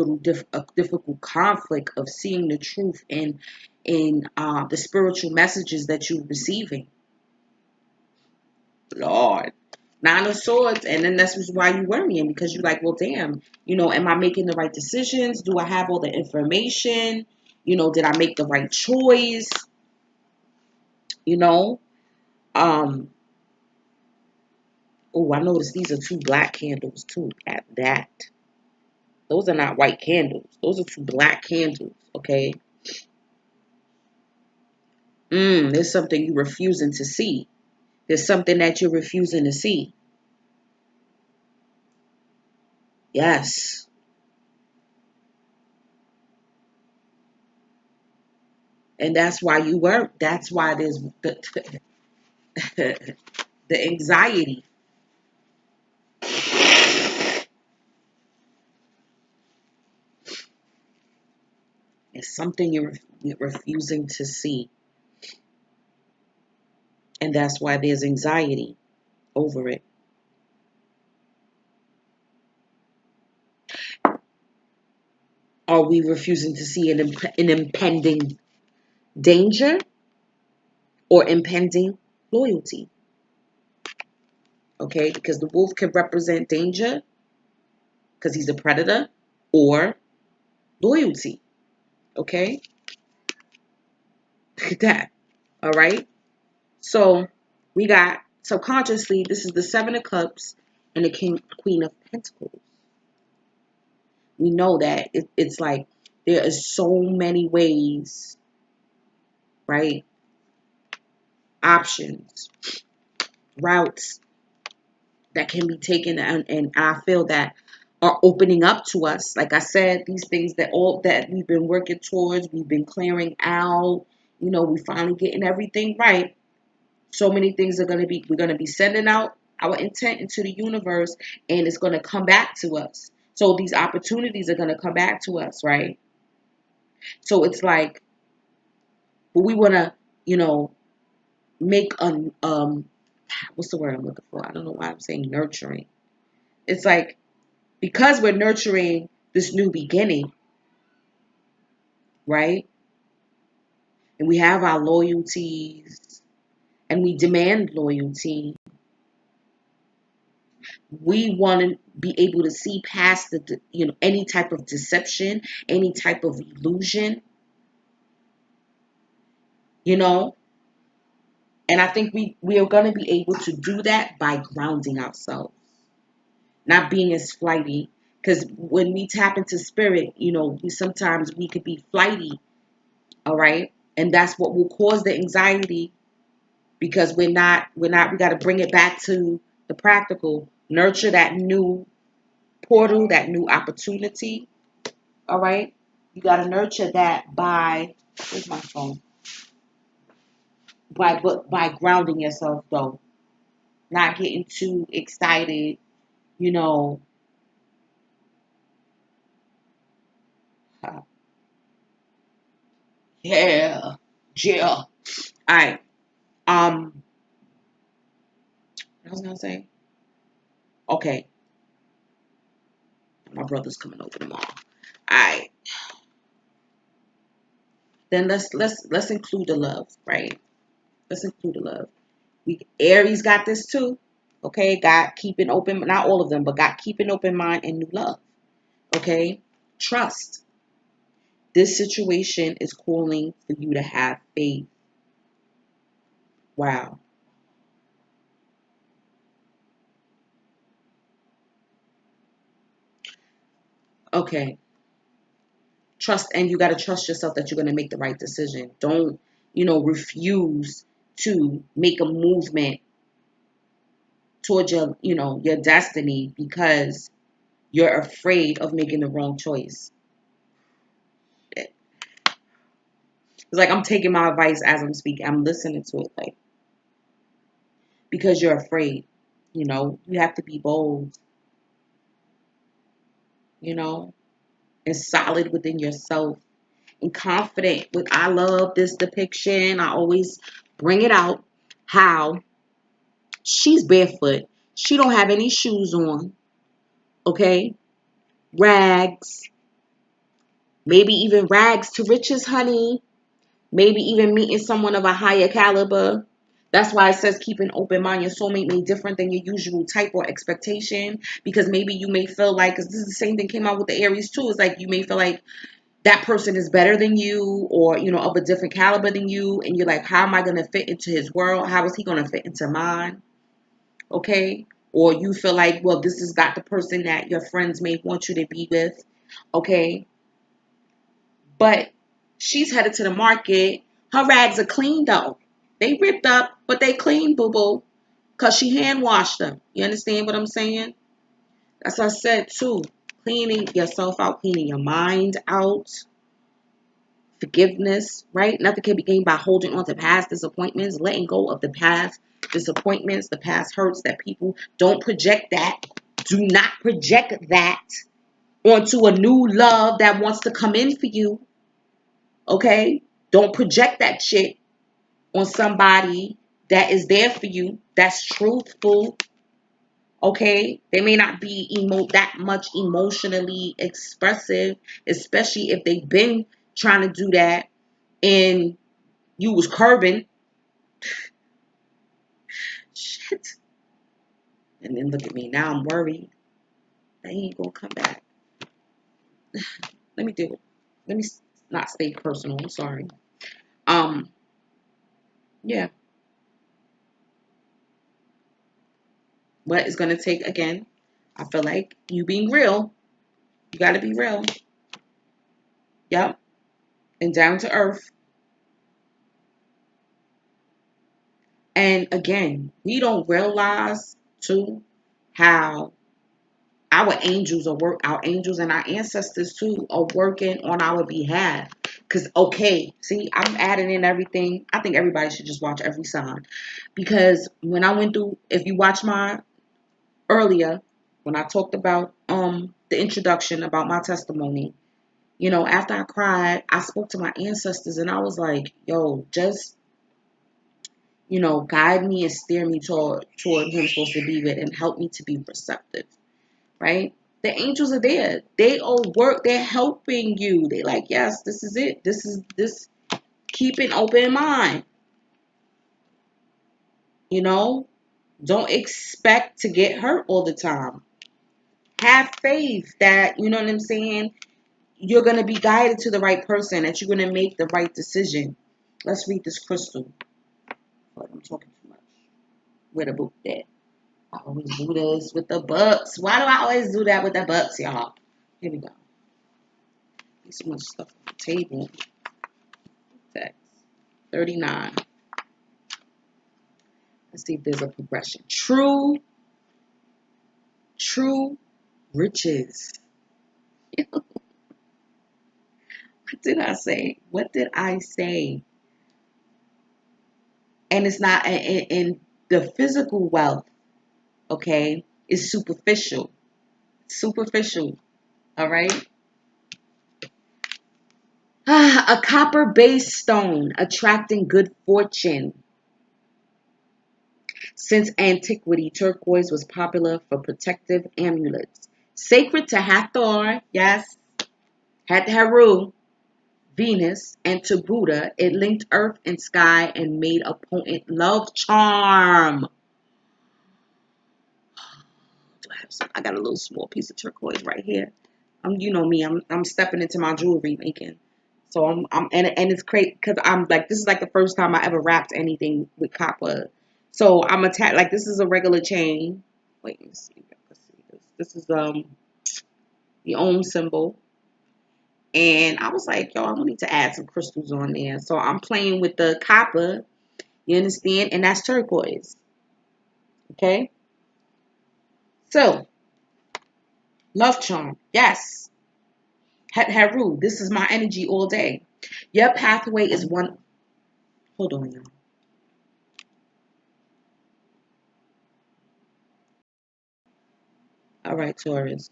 difficult conflict of seeing the truth in the spiritual messages that you're receiving. Lord. Nine of Swords, and then that's why you're worrying, because you're like, well, damn, am I making the right decisions? Do I have all the information? Did I make the right choice? You know, um, oh, I noticed these are two black candles too. At that, those are not white candles. Those are two black candles. Okay. There's something you're refusing to see. There's something that you're refusing to see. Yes. And that's why you work. That's why there's the anxiety. It's something you're refusing to see. And that's why there's anxiety over it. Are we refusing to see an impending danger or impending loyalty? Okay, because the wolf can represent danger because he's a predator, or loyalty. Okay, look at that. All right, so we got subconsciously, this is the Seven of Cups and the Queen of Pentacles. We know that it's like there is so many ways, right? Options, routes that can be taken, and I feel that are opening up to us. Like I said, these things that all that we've been working towards, we've been clearing out. We finally getting everything right. So many things we're gonna be sending out our intent into the universe, and it's gonna come back to us. So these opportunities are gonna come back to us, right? So it's like, but we wanna, you know, make what's the word I'm looking for? I don't know why I'm saying nurturing. It's like, because we're nurturing this new beginning, right? And we have our loyalties and we demand loyalty. We want to be able to see past any type of deception, any type of illusion, you know. And I think we are going to be able to do that by grounding ourselves, not being as flighty. Because when we tap into spirit, sometimes we could be flighty, all right? And that's what will cause the anxiety, because we got to bring it back to the practical. Nurture that new portal, that new opportunity. All right. You got to nurture that by, where's my phone? By grounding yourself, though. Not getting too excited, you know. Yeah. Yeah. All right. What I was gonna say? Okay. My brother's coming over tomorrow. All right. Then let's include the love, right? Let's include the love. Aries got this too. Okay, got keeping open, not all of them, but got keeping open mind and new love. Okay, trust. This situation is calling for you to have faith. Wow. Okay, trust, and you got to trust yourself that you're going to make the right decision. Don't, refuse to make a movement towards your destiny because you're afraid of making the wrong choice. It's like I'm taking my advice as I'm speaking. I'm listening to it, like, because you're afraid. You have to be bold, you know, and solid within yourself and confident with. I love this depiction. I always bring it out. How she's barefoot. She don't have any shoes on. Okay. Rags. Maybe even rags to riches, honey. Maybe even meeting someone of a higher caliber. That's why it says keep an open mind. Your soulmate may different than your usual type or expectation. Because maybe you may feel like, because this is the same thing came out with the Aries too. It's like you may feel like that person is better than you, or of a different caliber than you, and you're like, how am I going to fit into his world? How is he going to fit into mine? Okay. Or you feel like, well, this is not the person that your friends may want you to be with. Okay. But she's headed to the market. Her rags are clean though. They ripped up, but they clean, boo boo, because she hand washed them. You understand what I'm saying? That's what I said too. Cleaning yourself out, cleaning your mind out. Forgiveness, right? Nothing can be gained by holding on to past disappointments, letting go of the past disappointments, the past hurts that people don't project that. Do not project that onto a new love that wants to come in for you. Okay? Don't project that shit on somebody that is there for you, that's truthful. Okay? They may not be that much emotionally expressive, especially if they've been trying to do that and you was curbing. Shit. And then look at me. Now I'm worried. They ain't gonna come back. Let me do it. Let me not stay personal. I'm sorry. Um, yeah. But it's gonna take, again, I feel like you being real. You gotta be real. Yep. And down to earth. And again, we don't realize too how our angels and our ancestors too are working on our behalf. Because, okay, see, I'm adding in everything. I think everybody should just watch every sign. Because when I went through, if you watch my earlier, when I talked about the introduction about my testimony, after I cried, I spoke to my ancestors and I was like, yo, just guide me and steer me toward who I'm supposed to be with and help me to be receptive, right? The angels are there. They all work. They're helping you. They like, yes, this is it. This is this. Keep an open mind. Don't expect to get hurt all the time. Have faith that, you know what I'm saying, you're going to be guided to the right person, that you're going to make the right decision. Let's read this crystal. But I'm talking too much. Where the book at? I always do this with the books. Why do I always do that with the books, y'all? Here we go. There's so much stuff on the table. Text 39. Let's see if there's a progression. True true riches. What did I say? What did I say? And it's not in the physical wealth, okay, is superficial. Superficial, all right? A copper-based stone attracting good fortune. Since antiquity, turquoise was popular for protective amulets. Sacred to Hathor, yes, Hathor, Venus, and to Buddha, it linked earth and sky and made a potent love charm. Do I have some? I got a little small piece of turquoise right here. You know me, I'm stepping into my jewelry making. So and it's crazy because I'm like, this is like the first time I ever wrapped anything with copper. So I'm attached, like this is a regular chain. Wait, let's see. Let's see this. This is the Om symbol. And I was like, yo, I need to add some crystals on there. So I'm playing with the copper, you understand? And that's turquoise. Okay? So, love charm. Yes. Haru, this is my energy all day. Your pathway is one. Hold on, y'all. All right, Taurus.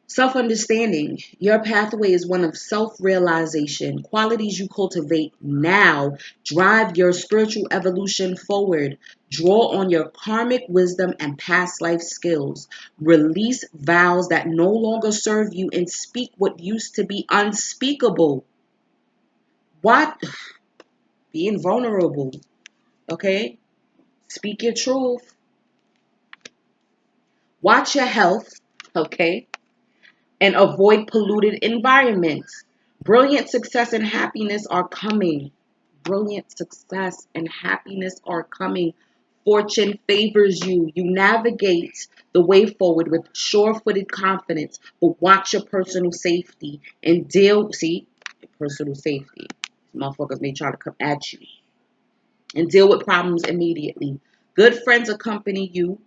Self-understanding. Your pathway is one of self-realization. Qualities you cultivate now drive your spiritual evolution forward. Draw on your karmic wisdom and past life skills. Release vows that no longer serve you and speak what used to be unspeakable. What? Being vulnerable. Okay? Speak your truth. Watch your health. Okay? And avoid polluted environments. Brilliant success and happiness are coming. Brilliant success and happiness are coming. Fortune favors you. You navigate the way forward with sure-footed confidence, but watch your personal safety and your personal safety. Motherfuckers may try to come at you and deal with problems immediately. Good friends accompany you.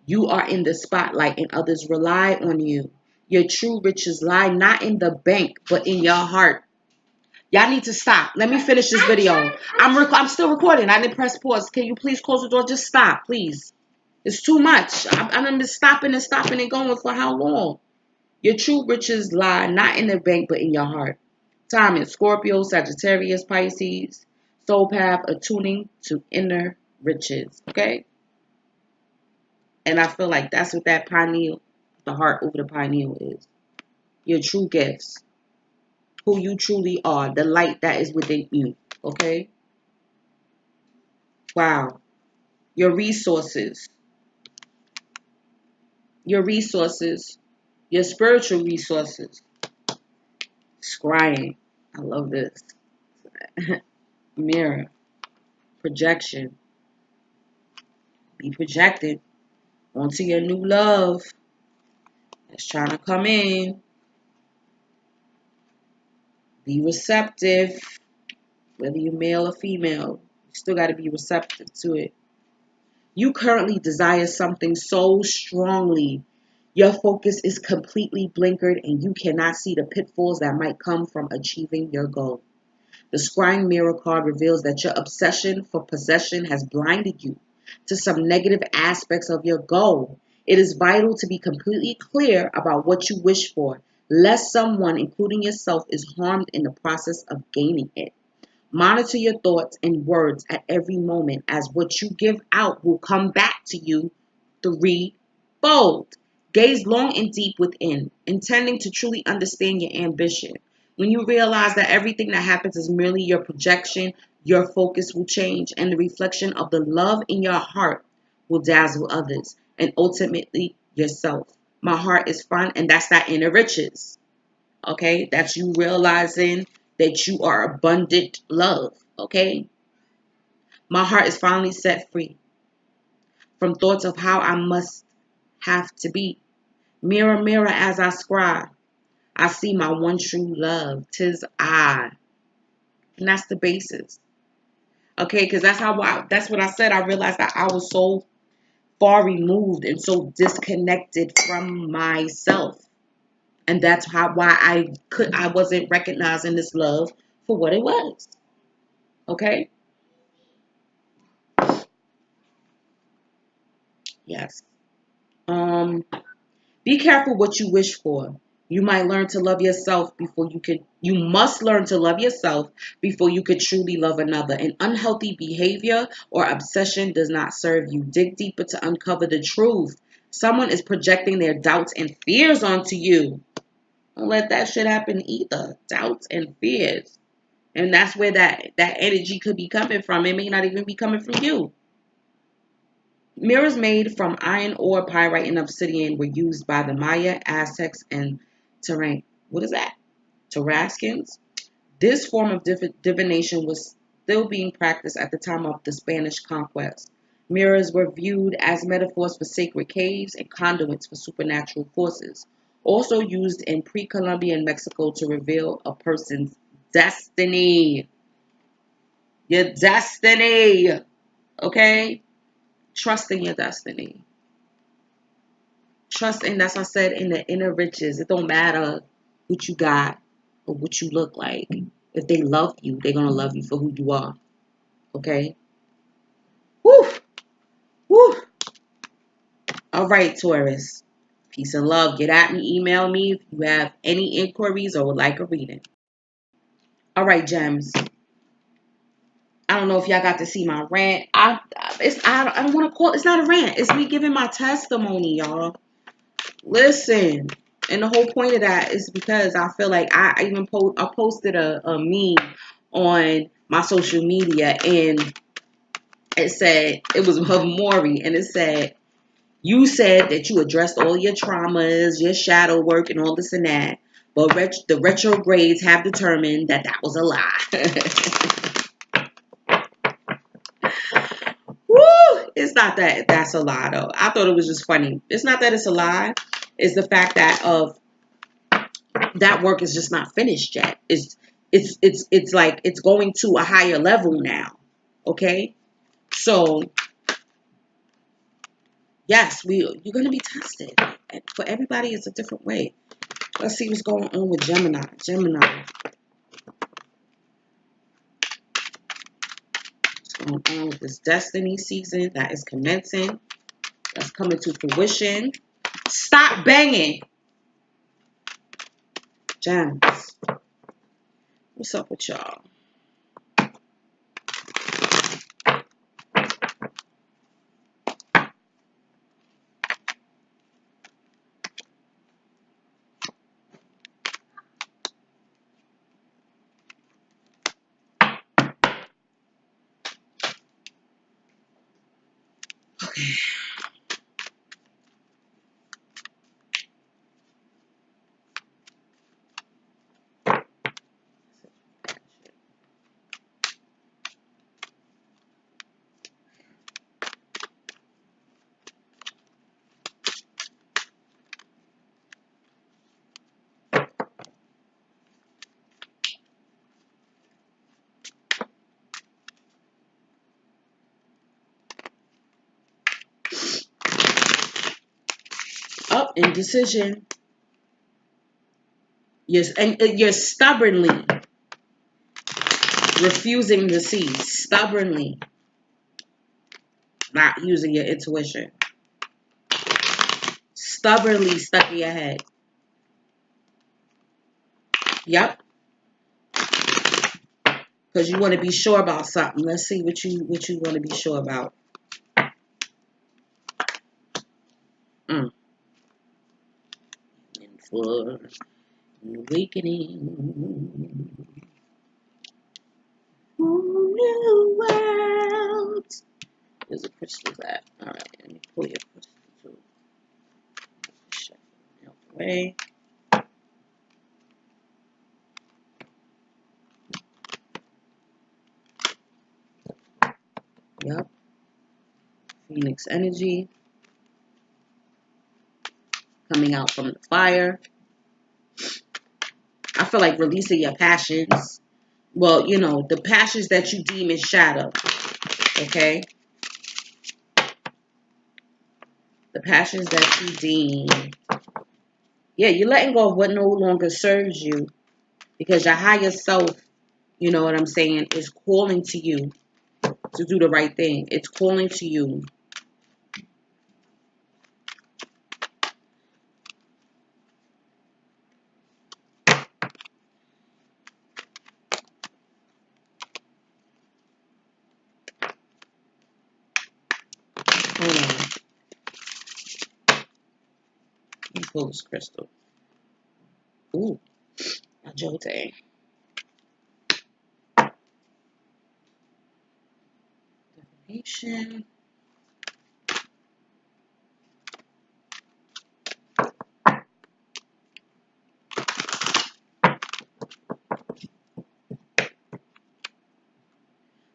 You are in the spotlight and others rely on you. Your true riches lie not in the bank, but in your heart. Y'all need to stop. Let me finish this video. I'm still recording. I didn't press pause. Can you please close the door? Just stop, please. It's too much. I'm just stopping and going for how long? Your true riches lie not in the bank, but in your heart. Time is Scorpio, Sagittarius, Pisces. Soul path attuning to inner riches. Okay? And I feel like that's what that pineal, the heart over the pineal is. Your true gifts. Who you truly are. The light that is within you. Okay? Wow. Your resources. Your resources. Your spiritual resources. Scrying. I love this. Mirror. Projection. Be projected onto your new love that's trying to come in. Be receptive. Whether you're male or female, you still got to be receptive to it. You currently desire something so strongly. Your focus is completely blinkered and you cannot see the pitfalls that might come from achieving your goal. The scrying mirror card reveals that your obsession for possession has blinded you to some negative aspects of your goal. It is vital to be completely clear about what you wish for, lest someone, including yourself, is harmed in the process of gaining it. Monitor your thoughts and words at every moment, as what you give out will come back to you threefold. Gaze long and deep within, intending to truly understand your ambition. When you realize that everything that happens is merely your projection, your focus will change, and the reflection of the love in your heart will dazzle others and ultimately yourself. My heart is fun, and that's that inner riches. Okay, that's you realizing that you are abundant love. Okay, my heart is finally set free from thoughts of how I must have to be. Mirror, mirror, as I scribe, I see my one true love. 'Tis I, and that's the basis. Okay, because that's what I said. I realized that I was so far removed and so disconnected from myself. And that's why I wasn't recognizing this love for what it was. Okay? Yes. Be careful what you wish for. You might learn to love yourself before you must learn to love yourself before you could truly love another. An unhealthy behavior or obsession does not serve you. Dig deeper to uncover the truth. Someone is projecting their doubts and fears onto you. Don't let that shit happen either. Doubts and fears. And that's where that energy could be coming from. It may not even be coming from you. Mirrors made from iron ore, pyrite, and obsidian were used by the Maya, Aztecs, and What is that? Tarascans. This form of divination was still being practiced at the time of the Spanish conquest. Mirrors were viewed as metaphors for sacred caves and conduits for supernatural forces. Also used in pre-Columbian Mexico to reveal a person's destiny. Your destiny. Okay? Trust in your destiny. Trust in, that's what I said, in the inner riches. It don't matter what you got or what you look like. If they love you, they're going to love you for who you are. Okay? Woo! Woo! All right, Taurus. Peace and love. Get at me. Email me if you have any inquiries or would like a reading. All right, gems. I don't know if y'all got to see my rant. I don't want to call it's not a rant. It's me giving my testimony, y'all. Listen, and the whole point of that is because I feel like I even posted a meme on my social media, and it said, it was of Maury, and it said, you said that you addressed all your traumas, your shadow work, and all this and that, but the retrogrades have determined that that was a lie. Woo! It's not that that's a lie, though. I thought it was just funny. It's not that it's a lie. It's the fact that that work is just not finished yet. It's like it's going to a higher level now. Okay? So yes, you're gonna be tested. And for everybody it's a different way. Let's see what's going on with Gemini. Gemini. What's going on with this destiny season that is commencing? That's coming to fruition. Stop banging. Gems. What's up with y'all? Okay. Up indecision. You're stubbornly refusing to see. Stubbornly not using your intuition. Stubbornly stuck in your head. Yep. Because you want to be sure about something. Let's see what you want to be sure about. And for awakening. New world. There's a crystal that. Alright, let me pull your crystal too. Shut it out the way. Yep. Phoenix energy. Coming out from the fire. I feel like releasing your passions. Well, you know, the passions that you deem as shadow. Okay? The passions that you deem. Yeah, you're letting go of what no longer serves you because your higher self, you know what I'm saying, is calling to you to do the right thing. It's calling to you. Hold on. Let me pull this crystal. Ooh, a Jote. Divination.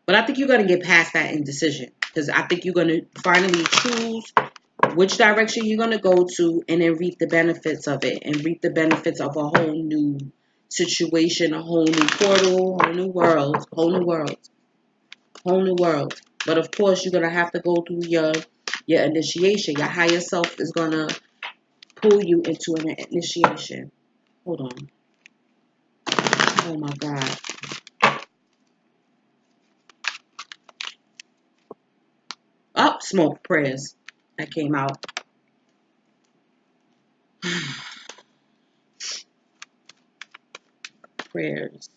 But I think you're going to get past that indecision because I think you're going to finally choose which direction you're going to go to and then reap the benefits of it and reap the benefits of a whole new situation, a whole new portal, whole new world, whole new world, whole new world. But of course, you're going to have to go through your initiation. Your higher self is going to pull you into an initiation. Hold on. Oh my God. Oh, smoke prayers. That came out. Prayers.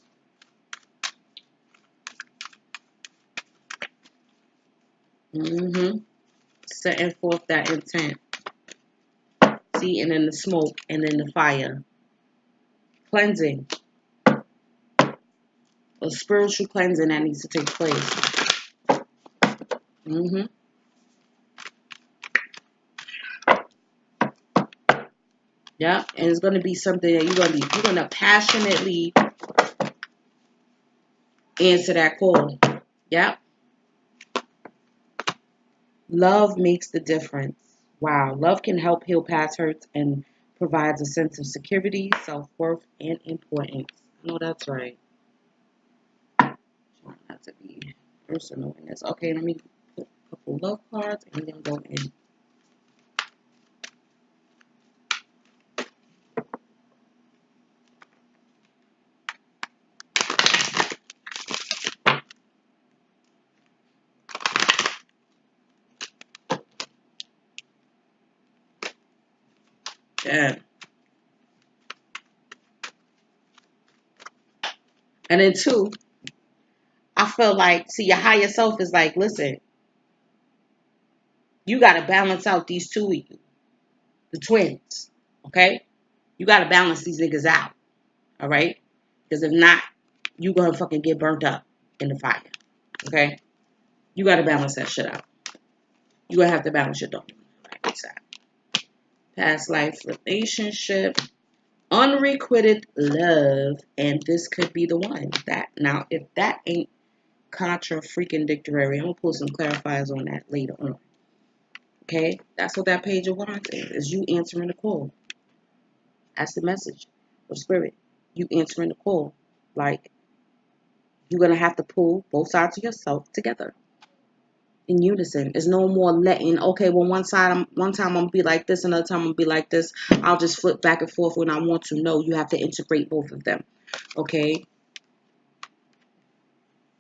Setting forth that intent. See, and then the smoke, and then the fire. Cleansing. A spiritual cleansing that needs to take place. Yeah, and it's gonna be something that you're gonna passionately answer that call. Yeah. Love makes the difference. Wow. Love can help heal past hurts and provides a sense of security, self-worth, and importance. I know that's right. Trying not to be personal in this. Okay, let me put a couple love cards and then go in. Yeah. And then two, I feel like, see, your higher self is like, listen, you got to balance out these two of you, the twins, okay? You got to balance these niggas out, all right? Because if not, you going to fucking get burnt up in the fire, okay? You got to balance that shit out. You going to have to balance your dog. Past life relationship, unrequited love, and this could be the one. That now, if that ain't contra freaking dictionary, I'm going to pull some clarifiers on that later on. Okay, that's what that page of wands is you answering the call. That's the message of spirit. You answering the call. Like, you're going to have to pull both sides of yourself together in unison. There's no more letting, okay, well, one time I'm going to be like this, another time I'm going to be like this. I'll just flip back and forth when I want to. No, you have to integrate both of them. Okay?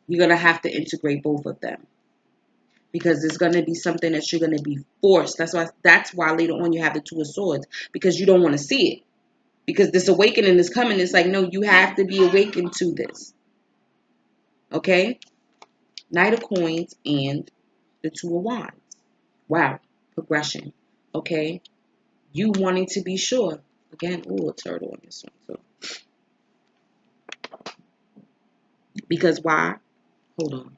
You're going to have to integrate both of them. Because there's going to be something that you're going to be forced. That's why later on you have the Two of Swords. Because you don't want to see it. Because this awakening is coming. It's like, no, you have to be awakened to this. Okay? Knight of Coins and the Two of Wands. Wow. Progression. Okay? You wanting to be sure. Again, ooh, a turtle in this one too. Because why? Hold on.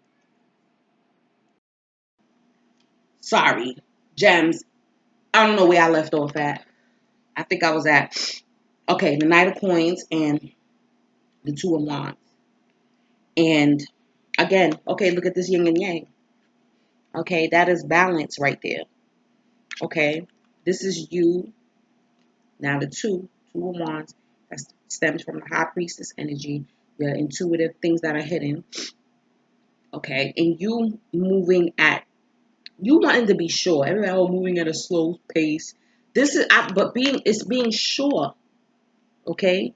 Sorry. Gems. I don't know where I left off at. I think I was at, okay, the Knight of Coins and the Two of Wands. And again, okay, look at this yin and yang. Okay, that is balance right there. Okay, this is you. Now the Two of Wands, that stems from the High Priestess energy, the intuitive things that are hidden. Okay, and you moving at You wanting to be sure. Everybody moving at a slow pace. It's being sure. Okay,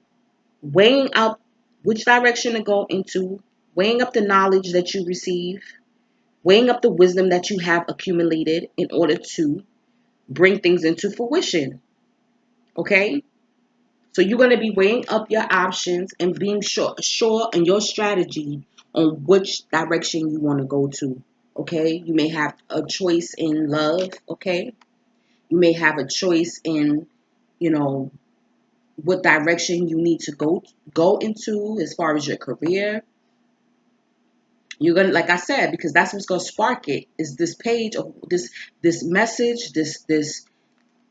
weighing up which direction to go into, weighing up the knowledge that you receive, weighing up the wisdom that you have accumulated in order to bring things into fruition. Okay, so you're going to be weighing up your options and being sure in your strategy on which direction you want to go to. Okay, you may have a choice in love. Okay, you may have a choice in, you know, what direction you need to go into as far as your career. You're gonna, like I said, because that's what's gonna spark it, is this page of this message, this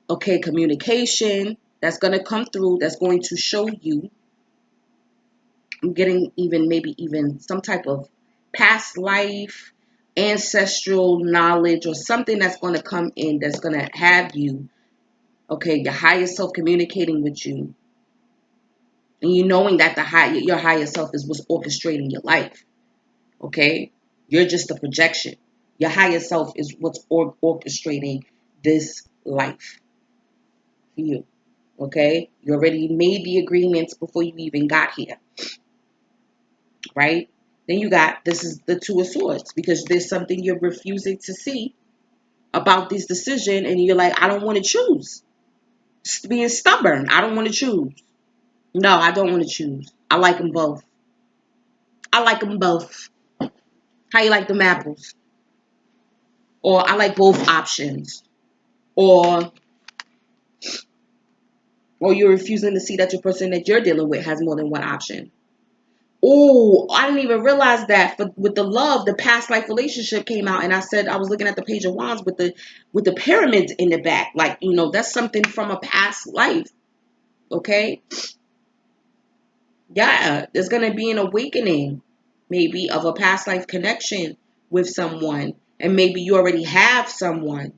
okay, communication that's gonna come through, that's going to show you. I'm getting even maybe even some type of past life, ancestral knowledge, or something that's gonna come in that's gonna have you, okay, your higher self communicating with you, and you knowing that your higher self is what's orchestrating your life. Okay, you're just a projection. Your higher self is what's orchestrating this life for you. Okay, you already made the agreements before you even got here, right? Then you got, this is the Two of Swords, because there's something you're refusing to see about this decision, and you're like, I don't want to choose. Being stubborn, I don't want to choose. No, I don't want to choose. I like them both. I like them both. How you like them apples? Or I like both options. Or you're refusing to see that your person that you're dealing with has more than one option. Oh, I didn't even realize that with the love, the past life relationship came out, and I said I was looking at the Page of Wands with the pyramids in the back. Like, that's something from a past life. Okay? Yeah, there's gonna be an awakening, maybe, of a past life connection with someone. And maybe you already have someone.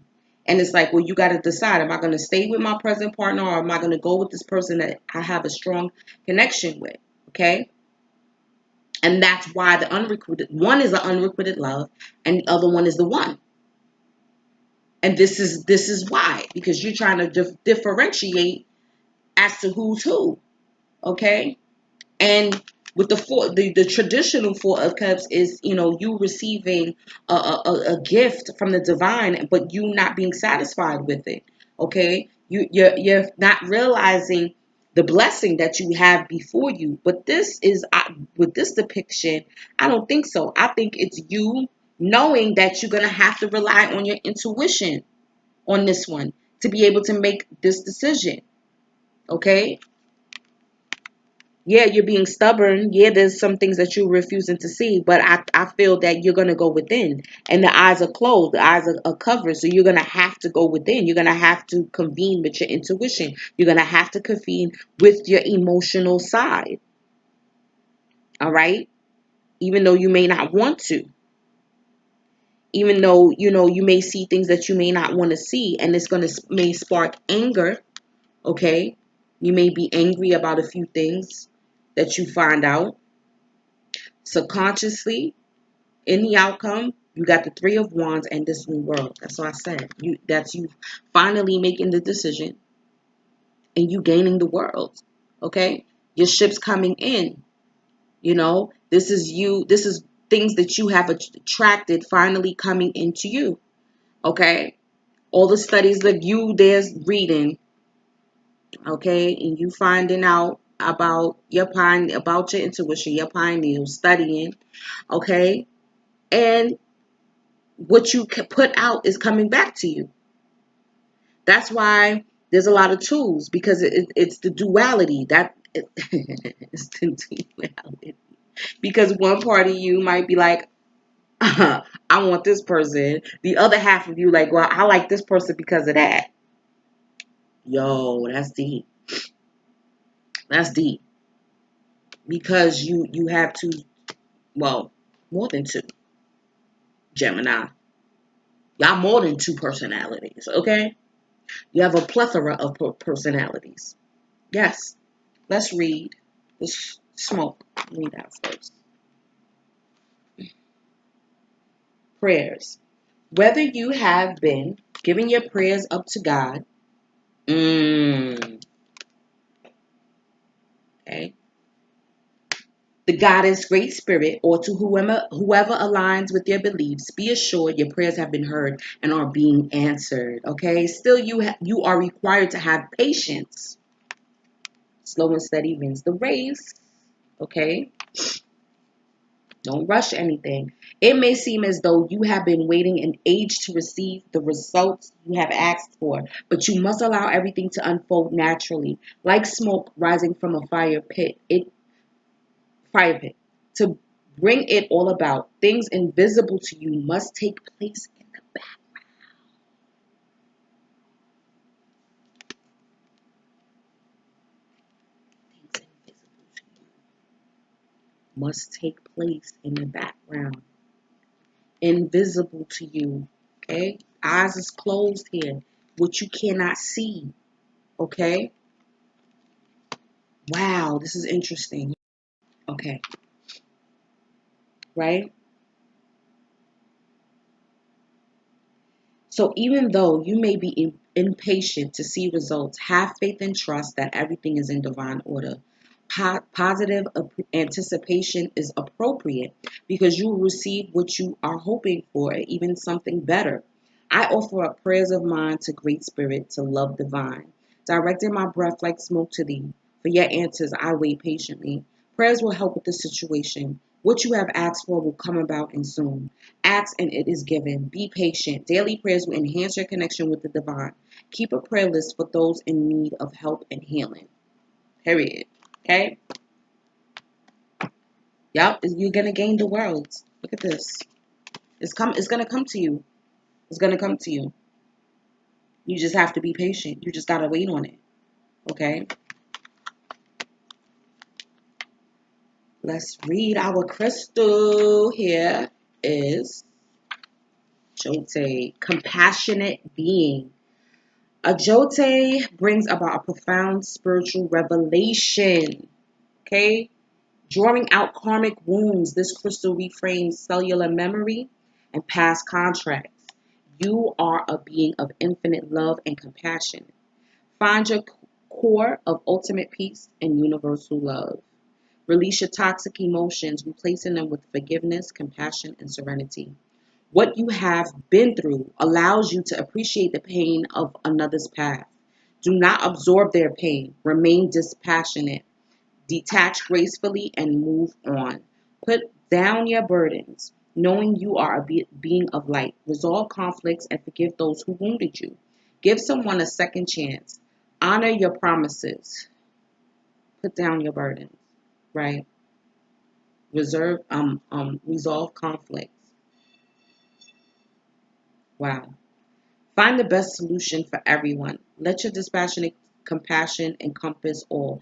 And it's like, well, you got to decide, am I going to stay with my present partner, or am I going to go with this person that I have a strong connection with? Okay. And that's why the unrequited one is the unrequited love, and the other one is the one. And this is why, because you're trying to differentiate as to who's who. Okay. And with the traditional Four of Cups is, you receiving a gift from the divine, but you not being satisfied with it. Okay, you're not realizing the blessing that you have before you. But this is, with this depiction, I don't think so. I think it's you knowing that you're gonna have to rely on your intuition on this one to be able to make this decision. Okay. Yeah, you're being stubborn. Yeah, there's some things that you're refusing to see, but I feel that you're going to go within, and the eyes are closed, the eyes are covered. So you're going to have to go within. You're going to have to convene with your intuition. You're going to have to convene with your emotional side. All right. Even though you may not want to, even though, you may see things that you may not want to see, and it's going to may spark anger. Okay. You may be angry about a few things that you find out subconsciously. In the outcome, you got the Three of Wands and this new world. That's what I said. That's you finally making the decision, and you gaining the world. Okay? Your ship's coming in. This is you. This is things that you have attracted finally coming into you. Okay? All the studies that there's reading. Okay? And you finding out about about your intuition, your pineal, studying. Okay? And what you put out is coming back to you. That's why there's a lot of tools, because it's the duality it's the duality. Because one part of you might be like, I want this person. The other half of you like, well, I like this person because of that. Yo, that's deep. That's deep. Because you have two, well, more than two. Gemini. Y'all more than two personalities, okay? You have a plethora of personalities. Yes. Let's read. Let's smoke. Read that first. Prayers. Whether you have been giving your prayers up to God, okay, the goddess, Great Spirit, or to whoever aligns with your beliefs, be assured your prayers have been heard and are being answered. Okay, still you are required to have patience. Slow and steady wins the race. Okay, don't rush anything. It may seem as though you have been waiting an age to receive the results you have asked for, but you must allow everything to unfold naturally, like smoke rising from a fire pit. To bring it all about, things invisible to you must take place in the back. Things invisible to you must take place in the background. Invisible to you. Okay? Eyes is closed here. What you cannot see. Okay? Wow, this is interesting. Okay. Right? So even though you may be impatient to see results, have faith and trust that everything is in divine order. Positive anticipation is appropriate because you will receive what you are hoping for, even something better. I offer up prayers of mine to Great Spirit, to love divine, directing my breath like smoke to thee. For your answers, I wait patiently. Prayers will help with the situation. What you have asked for will come about and soon. Ask and it is given. Be patient. Daily prayers will enhance your connection with the divine. Keep a prayer list for those in need of help and healing. Period. Okay? Yep, you're gonna gain the world. Look at this. It's gonna come to you. It's gonna come to you. You just have to be patient. You just gotta wait on it. Okay? Let's read our crystal. Here is Jote, compassionate being. A Jote brings about a profound spiritual revelation. Okay? Drawing out karmic wounds, this crystal reframes cellular memory and past contracts. You are a being of infinite love and compassion. Find your core of ultimate peace and universal love. Release your toxic emotions, replacing them with forgiveness, compassion, and serenity. What you have been through allows you to appreciate the pain of another's path. Do not absorb their pain. Remain dispassionate. Detach gracefully and move on. Put down your burdens, knowing you are a being of light. Resolve conflicts and forgive those who wounded you. Give someone a second chance. Honor your promises. Put down your burdens, right? Resolve conflicts. Wow. Find the best solution for everyone. Let your dispassionate compassion encompass all.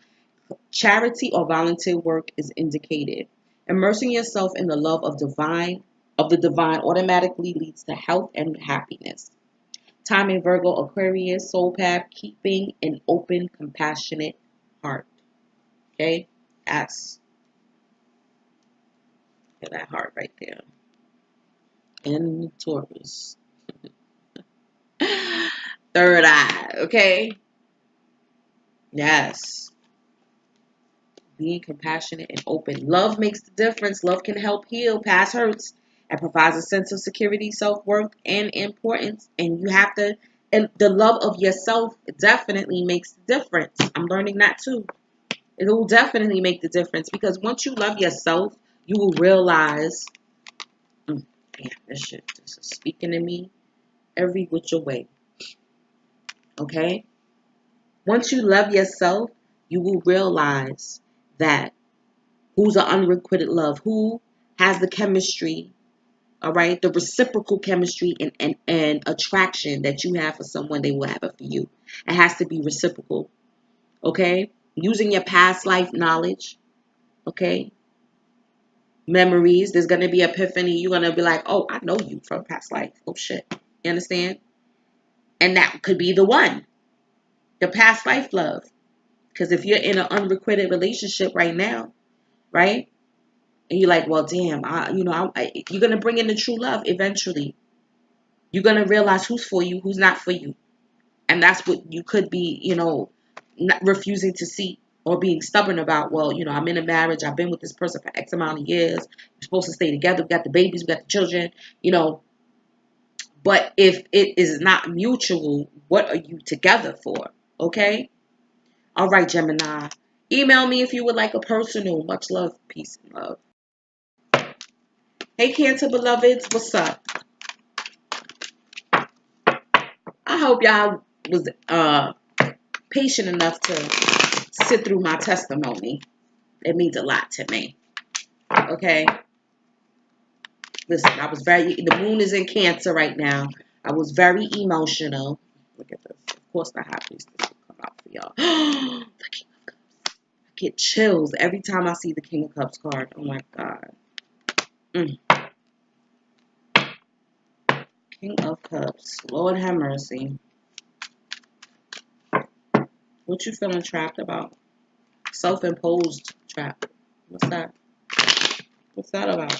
Charity or volunteer work is indicated. Immersing yourself in the love of the divine automatically leads to health and happiness. Time in Virgo, Aquarius, soul path, keeping an open, compassionate heart. Okay? That's that heart right there. And Taurus. Third eye, okay? Yes. Being compassionate and open. Love makes the difference. Love can help heal past hurts and provides a sense of security, self-worth, and importance. And the love of yourself definitely makes the difference. I'm learning that too. It will definitely make the difference because once you love yourself, you will realize, damn, this is speaking to me every which way. Okay? Once you love yourself, you will realize that who's an unrequited love, who has the chemistry, all right, the reciprocal chemistry and attraction that you have for someone, they will have it for you. It has to be reciprocal, okay? Using your past life knowledge, okay? Memories, there's going to be epiphany. You're going to be like, oh, I know you from past life. Oh, shit. You understand? And that could be the one, the past life love. Because if you're in an unrequited relationship right now, right? And you're like, well, damn, you're going to bring in the true love eventually. You're going to realize who's for you, who's not for you. And that's what you could be, you know, not refusing to see or being stubborn about. Well, you know, I'm in a marriage. I've been with this person for X amount of years. We're supposed to stay together. We got the babies. We got the children, you know. But if it is not mutual, what are you together for? Okay? All right, Gemini. Email me if you would like a personal. Much love, peace, and love. Hey, Cancer beloveds. What's up? I hope y'all was patient enough to sit through my testimony. It means a lot to me. Okay? Listen, the moon is in Cancer right now. I was very emotional. Look at this. Of course, the high priestess will come out for y'all. The King of Cups. I get chills every time I see the King of Cups card. Oh my God. King of Cups. Lord have mercy. What you feeling trapped about? Self-imposed trap. What's that? What's that about?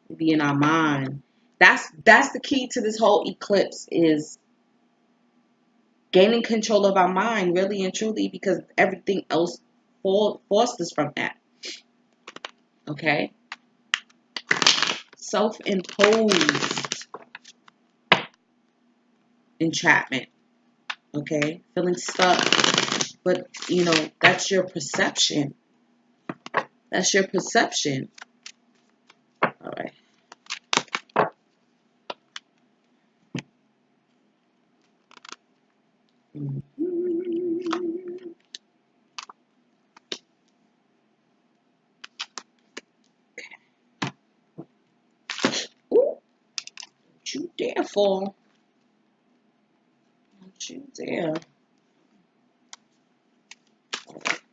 We be in our mind. That's the key to this whole eclipse, is gaining control of our mind, really and truly, because everything else fosters from that. Okay? Self-imposed entrapment. Okay? Feeling stuck. But, you know, that's your perception. That's your perception. All right. Ooh, don't you dare fall. Don't you dare.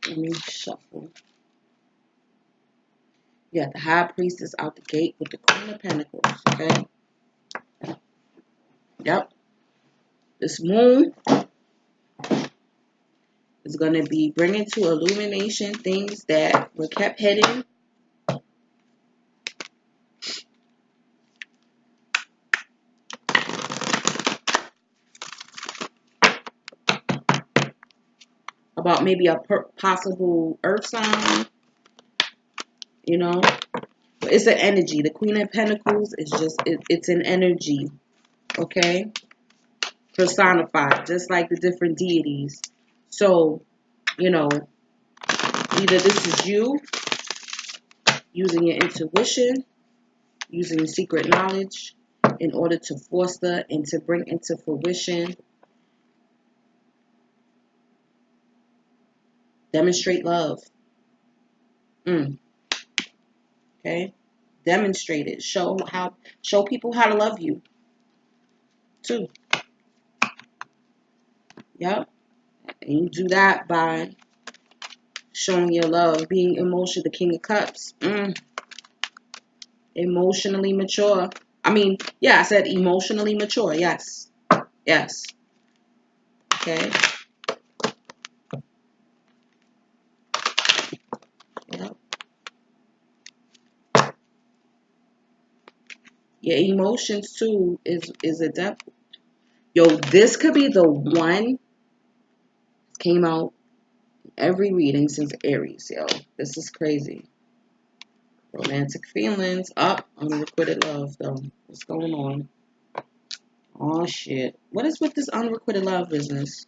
Let me shuffle. You got the High Priestess out the gate with the Queen of Pentacles, okay? Yep. This moon is going to be bringing to illumination things that were kept hidden. About maybe a possible earth sign, you know? But it's an energy. The Queen of Pentacles is just, it's an energy, okay? Personified, just like the different deities. So, you know, either this is you using your intuition, using secret knowledge in order to foster and to bring into fruition, demonstrate love. Okay? Demonstrate it. Show people how to love you too. Yep. And you do that by showing your love, being emotional. The King of Cups. Emotionally mature. I mean, yeah, I said emotionally mature. Yes. Yes. Okay. Yep. Your emotions too is a depth. Yo, this could be the one came out every reading since Aries, yo. This is crazy. Romantic feelings. Up. Unrequited love, though. What's going on? Oh, shit. What is with this unrequited love business?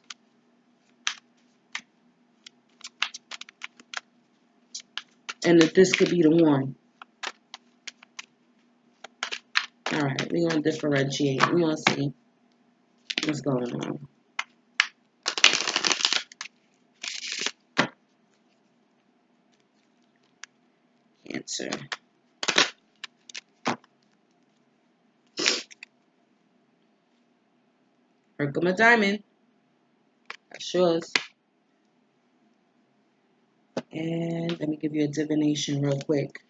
And that this could be the one. Alright, we're going to differentiate. We're going to see what's going on. Cancer. Herkimer Diamond. That's yours. And let me give you a divination real quick.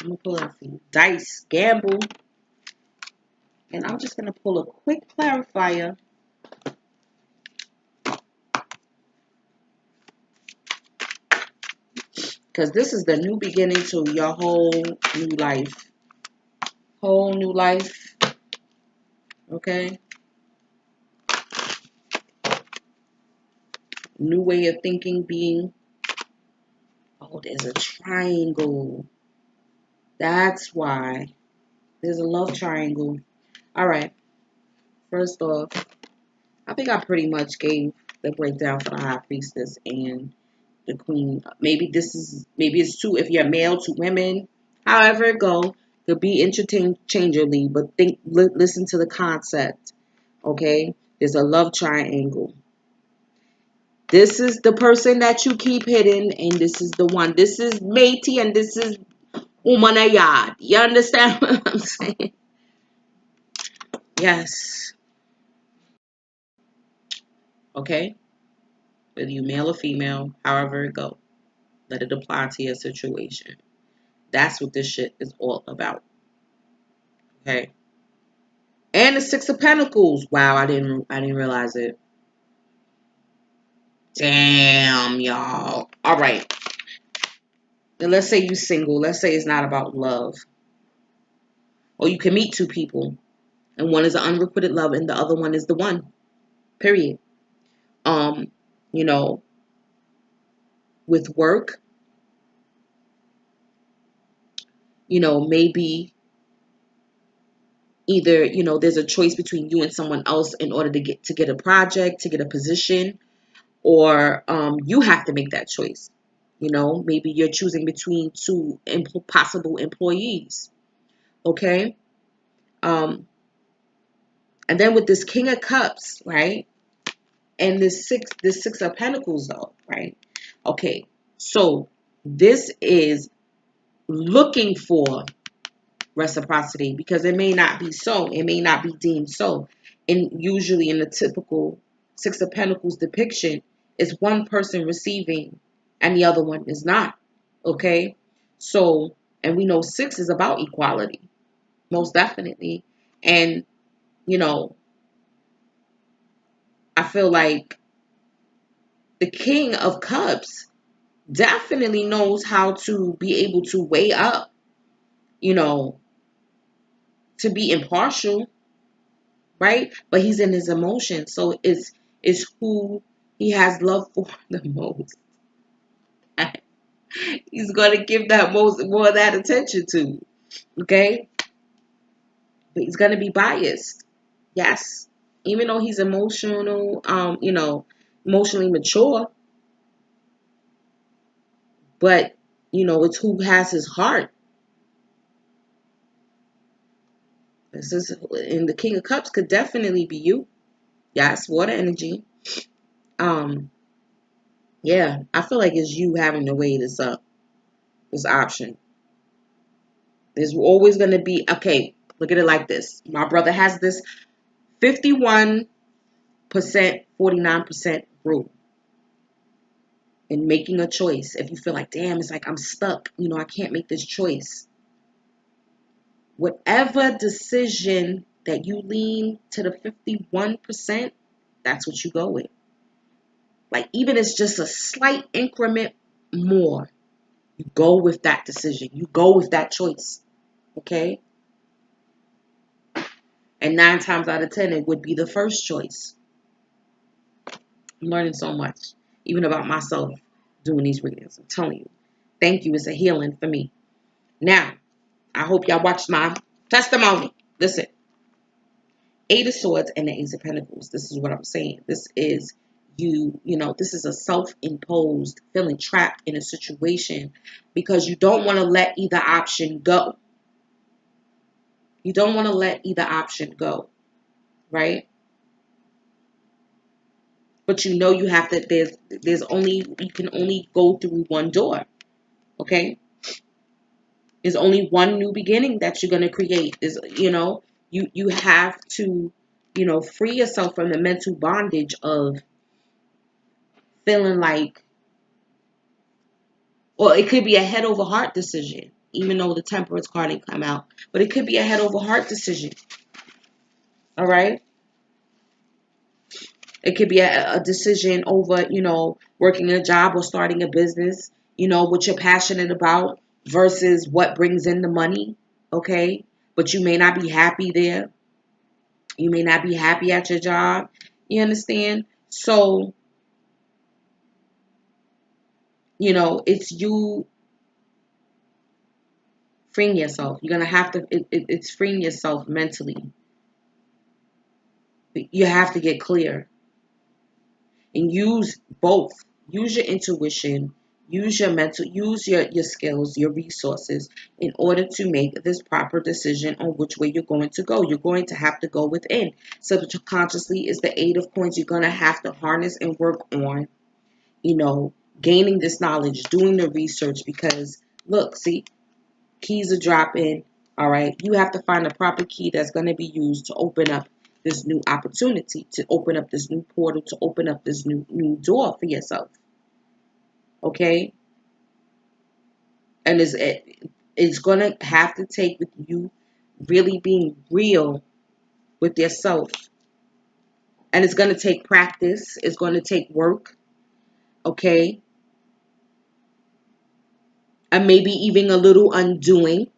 I'm going to pull out some dice. Gamble. And I'm just going to pull a quick clarifier. Because this is the new beginning to your whole new life. Whole new life. Okay? New way of thinking being. Oh, there's a triangle. That's why. There's a love triangle. All right. First off, I think I pretty much gave the breakdown for the High Priestess and the Queen. Maybe it's two if you're male, two women. However it go, could be interchangeably, but listen to the concept. Okay? There's a love triangle. This is the person that you keep hidden, and this is the one. This is matey, and this is Umanayad. You understand what I'm saying? Yes. Okay? Whether you male or female, however it go, let it apply to your situation. That's what this shit is all about. Okay? And the Six of Pentacles. Wow, I didn't realize it. Damn, y'all. All right. Then let's say you single. Let's say it's not about love. Or you can meet two people, and one is an unrequited love, and the other one is the one. Period. You know, with work, maybe either, there's a choice between you and someone else in order to get a project, to get a position, or you have to make that choice. Maybe you're choosing between two possible employees. Okay. And then with this King of Cups, right? And this six of Pentacles, though, right? Okay. So this is looking for reciprocity, because it may not be so. It may not be deemed so. And usually in the typical Six of Pentacles depiction, it's one person receiving and the other one is not. Okay? So, and we know six is about equality, most definitely. And, I feel like the King of Cups definitely knows how to be able to weigh up, you know, to be impartial, right? But he's in his emotions, so it's who he has love for the most. He's gonna give that more of that attention to, okay? But he's gonna be biased, yes. Even though he's emotional, emotionally mature, but it's who has his heart. This is, and the King of Cups could definitely be you. Yes, water energy. Um, yeah, I feel like it's you having to weigh this up, this option. There's always going to be, okay, look at it like this. My brother has this 51%, 49% rule in making a choice. If you feel like, damn, it's like I'm stuck, I can't make this choice. Whatever decision that you lean to the 51%, that's what you go with. Like, even if it's just a slight increment more, you go with that decision. You go with that choice. Okay? And 9 times out of 10, it would be the first choice. I'm learning so much, even about myself, doing these readings. I'm telling you. Thank you. It's a healing for me. Now, I hope y'all watched my testimony. Listen. 8 of Swords and the Ace of Pentacles. This is what I'm saying. This is this is a self-imposed feeling trapped in a situation because you don't want to let either option go. You don't want to let either option go, right? But you have to, you can only go through one door, okay? There's only one new beginning that you're going to create. You have to, free yourself from the mental bondage of feeling like, or it could be a head over heart decision, even though the Temperance card didn't come out. But it could be a head over heart decision. All right? It could be a decision over, working a job or starting a business. you know, what you're passionate about versus what brings in the money, okay? But you may not be happy there. You may not be happy at your job. You understand? So, you know, it's you freeing yourself. You're going to have to, it's freeing yourself mentally. You have to get clear and use both. Use your intuition, use your mental, use your skills, your resources in order to make this proper decision on which way you're going to go. You're going to have to go within. Subconsciously is the 8 of Coins. You're going to have to harness and work on, you know, gaining this knowledge, doing the research, because look, see, keys are dropping. All right. You have to find the proper key that's going to be used to open up this new opportunity, to open up this new portal, to open up this new door for yourself. Okay. And it's going to have to take with you really being real with yourself. And it's going to take practice. It's going to take work. Okay. And maybe even a little undoing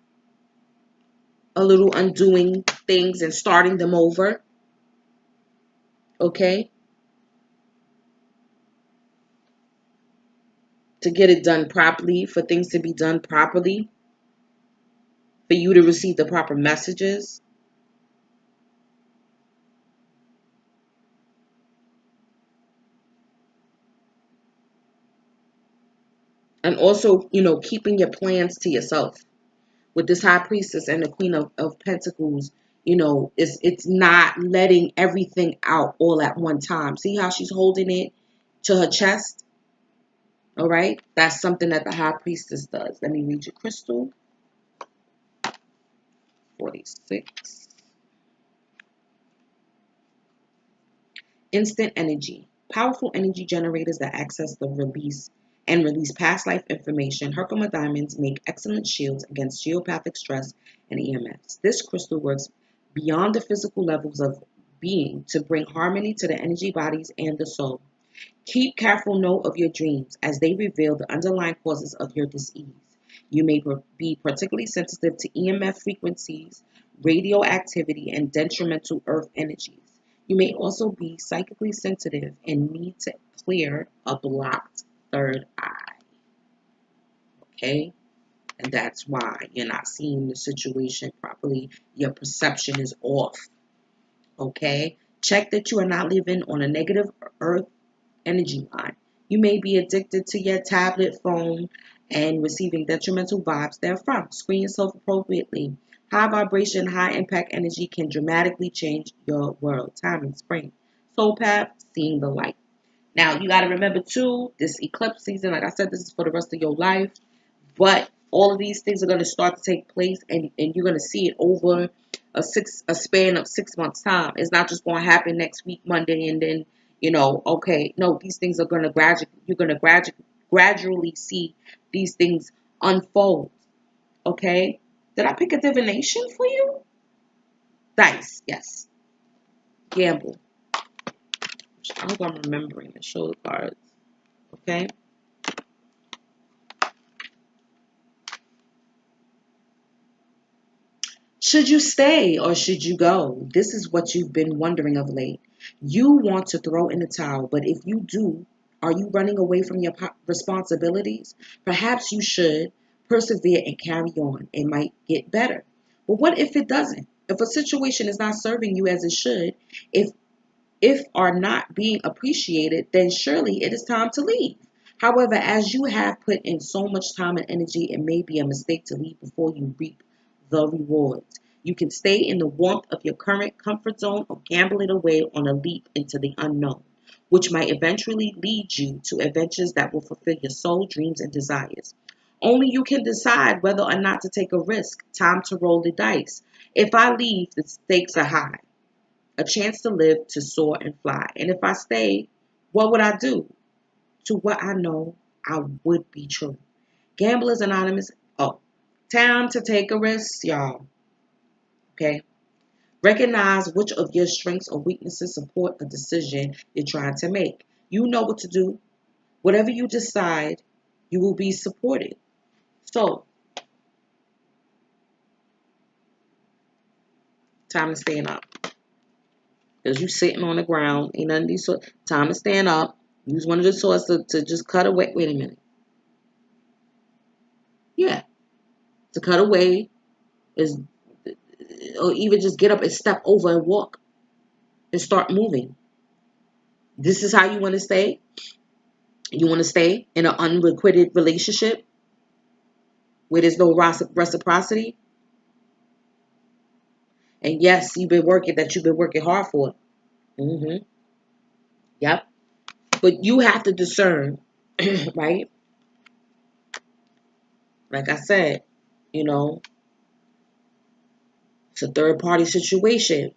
things and starting them over. Okay. To get it done properly, for things to be done properly, for you to receive the proper messages. And also, you know, keeping your plans to yourself. With this High Priestess and the Queen of Pentacles, you know, it's not letting everything out all at one time. See how she's holding it to her chest? All right. That's something that the High Priestess does. Let me read your crystal. 46. Instant energy. Powerful energy generators that access the release past life information. Herkimer diamonds make excellent shields against geopathic stress and EMFs. This crystal works beyond the physical levels of being to bring harmony to the energy bodies and the soul. Keep careful note of your dreams as they reveal the underlying causes of your disease. You may be particularly sensitive to EMF frequencies, radioactivity, and detrimental earth energies. You may also be psychically sensitive and need to clear a blocked third eye. Okay? And that's why you're not seeing the situation properly. Your perception is off. Okay? Check that you are not living on a negative earth energy line. You may be addicted to your tablet phone and receiving detrimental vibes therefrom. Screen yourself appropriately. High vibration, high impact energy can dramatically change your world. Time and spring. Soul path, seeing the light. Now, you got to remember too, this eclipse season, like I said, this is for the rest of your life. But all of these things are going to start to take place, and you're going to see it over a span of 6 months time. It's not just going to happen next week, Monday, and then, you know, okay. No, these things are going to you're going to gradually see these things unfold. Okay. Did I pick a divination for you? Dice. Yes. Gamble. I hope I'm remembering to show the cards. Okay. Should you stay or should you go? This is what you've been wondering of late. You want to throw in the towel, but if you do, are you running away from your responsibilities? Perhaps you should persevere and carry on. It might get better. But what if it doesn't? If a situation is not serving you as it should, if are not being appreciated, then surely it is time to leave. However, as you have put in so much time and energy, it may be a mistake to leave before you reap the rewards. You can stay in the warmth of your current comfort zone or gamble it away on a leap into the unknown, which might eventually lead you to adventures that will fulfill your soul dreams and desires. Only you can decide whether or not to take a risk. Time to roll the dice. If I leave, the stakes are high. A chance to live, to soar and fly. And if I stay, what would I do? To what I know, I would be true. Gamblers Anonymous. Oh, time to take a risk, y'all. Okay. Recognize which of your strengths or weaknesses support a decision you're trying to make. You know what to do. Whatever you decide, You will be supported. So, time to stand up. Because you sitting on the ground, ain't none of these swords. Time to stand up. Use one of the swords to just cut away. Wait a minute. Yeah. To cut away is, or even just get up and step over and walk and start moving. This is how you want to stay. You want to stay in an unrequited relationship where there's no reciprocity. And yes, you've been working hard for. Mm-hmm. Yep. But you have to discern, right? Like I said, you know, it's a third party situation.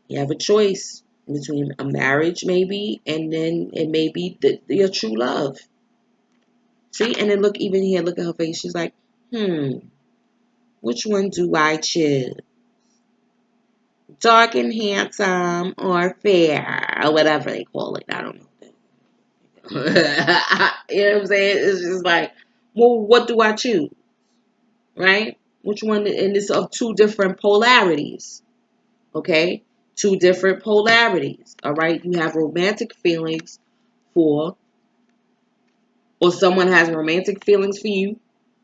You have a choice between a marriage, maybe, and then it may be your true love. See, and then look, even here, look at her face. She's like, which one do I choose? Dark and handsome or fair, or whatever they call it. I don't know. You know what I'm saying? It's just like, well, what do I choose? Right? Which one? And it's of two different polarities. Okay? Two different polarities. All right? You have romantic feelings for, or someone has romantic feelings for you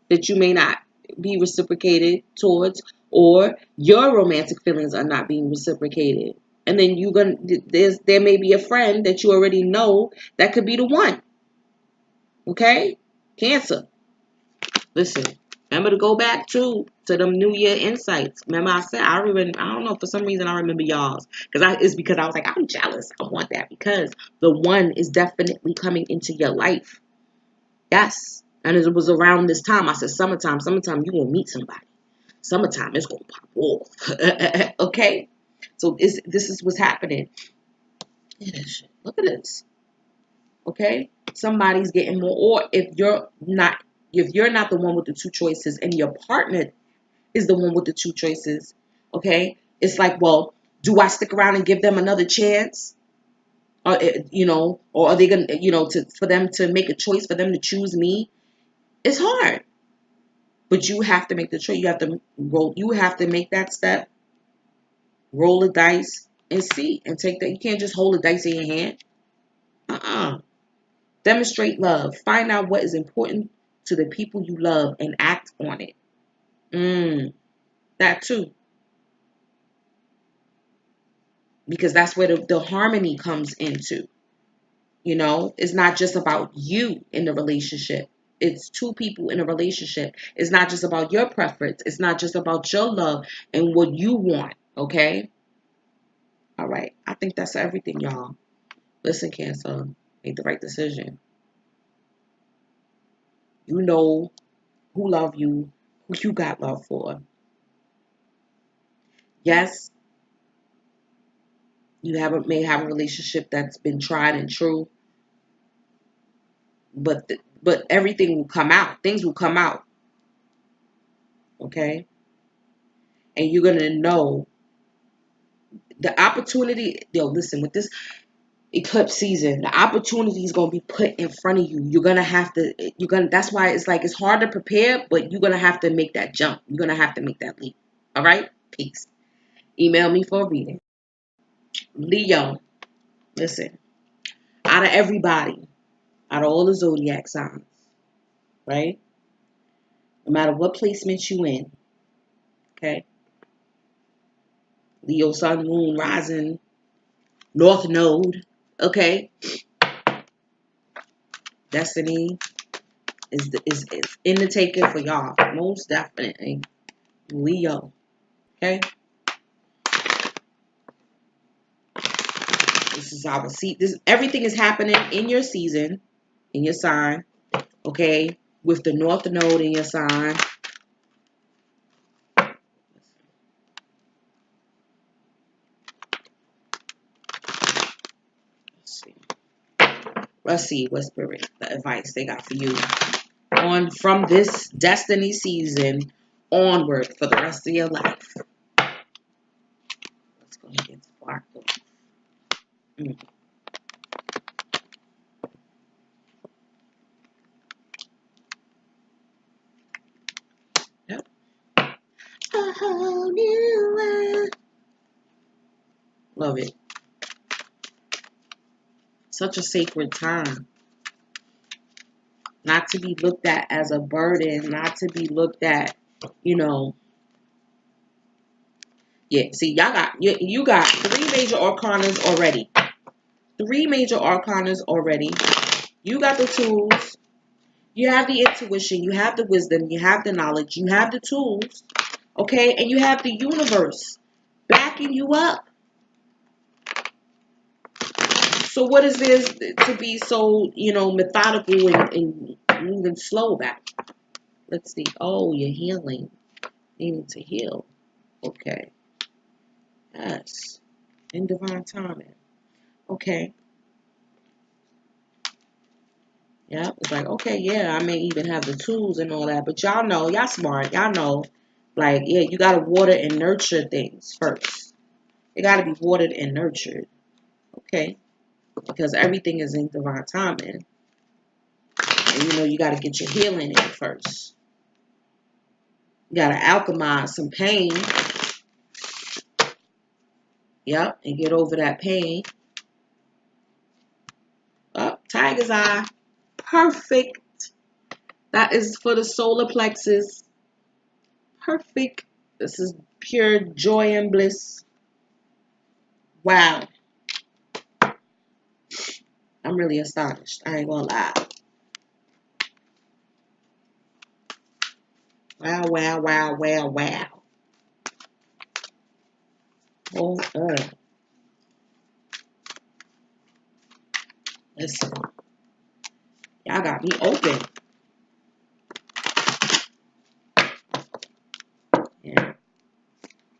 that you may not be reciprocated towards, or your romantic feelings are not being reciprocated. And then there may be a friend that you already know that could be the one. Okay? Cancer. Listen, remember to go back to them New Year insights. Remember I said I don't know, for some reason I remember y'all's. It's because I was like, I'm jealous. I want that because the one is definitely coming into your life. Yes. And it was around this time. I said, summertime, you gonna meet somebody. Summertime, it's gonna pop off. Okay? So this is what's happening. Look at this. Okay? Somebody's getting more, or if you're not the one with the two choices and your partner is the one with the two choices, okay? It's like, well, do I stick around and give them another chance? Or, or are they gonna, for them to make a choice, for them to choose me? It's hard. But you have to make the choice. You have to roll. You have to make that step. Roll the dice and see, and take that. You can't just hold the dice in your hand. Demonstrate love. Find out what is important to the people you love and act on it. That too, because that's where the harmony comes into. It's not just about you in the relationship. It's two people in a relationship. It's not just about your preference. It's not just about your love and what you want. Okay. All right. I think that's everything, y'all. Listen, Cancer, make the right decision. You know who love you, who you got love for. Yes, you may have a relationship that's been tried and true, but everything will come out. Things will come out. Okay, and you're gonna know the opportunity. Yo, listen, with this eclipse season, the opportunity is going to be put in front of you. That's why it's hard to prepare, but you're going to have to make that jump. You're going to have to make that leap. All right? Peace. Email me for a reading. Leo, listen, out of everybody, out of all the zodiac signs, right? No matter what placement you in, okay? Leo, sun, moon, rising, north node, okay? Destiny is in the taking for y'all. Most definitely. Leo. Okay? This is our everything is happening in your season, in your sign. Okay? With the North Node in your sign. Let's see what spirit, the advice they got for you from this destiny season onward for the rest of your life. Let's go ahead and sparkle. whole new world. Love it. Such a sacred time. Not to be looked at as a burden. Not to be looked at, you know. Yeah, see, y'all got, you got 3 major arcanas already. 3 major arcanas already. You got the tools. You have the intuition. You have the wisdom. You have the knowledge. You have the tools. Okay? And you have the universe backing you up. So what is this to be so, methodical and moving slow about? Let's see. Oh, you're healing. Needing to heal. Okay. Yes. In divine timing. Okay. Yeah. It's like, okay, yeah, I may even have the tools and all that. But y'all know, y'all smart. Y'all know. Like, yeah, you got to water and nurture things first. They got to be watered and nurtured. Okay. Because everything is in divine timing. And, you got to get your healing in first. You got to alchemize some pain. Yep. And get over that pain. Oh, tiger's eye. Perfect. That is for the solar plexus. Perfect. This is pure joy and bliss. Wow. I'm really astonished. I ain't gonna lie. Wow, wow, wow, wow, wow. Hold up. Listen. Y'all got me open. Yeah.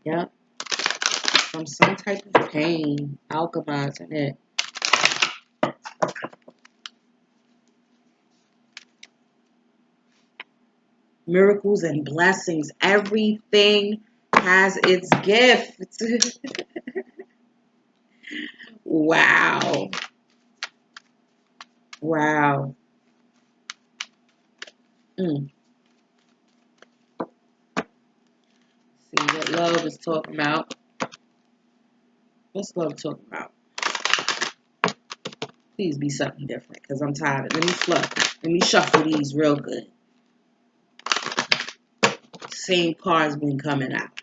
Yep. From some type of pain. Alchemizing it. Miracles and blessings. Everything has its gift. Wow. Wow. See what love is talking about. What's love talking about? Please be something different, because I'm tired of it. Let me shuffle these real good. Same cards been coming out.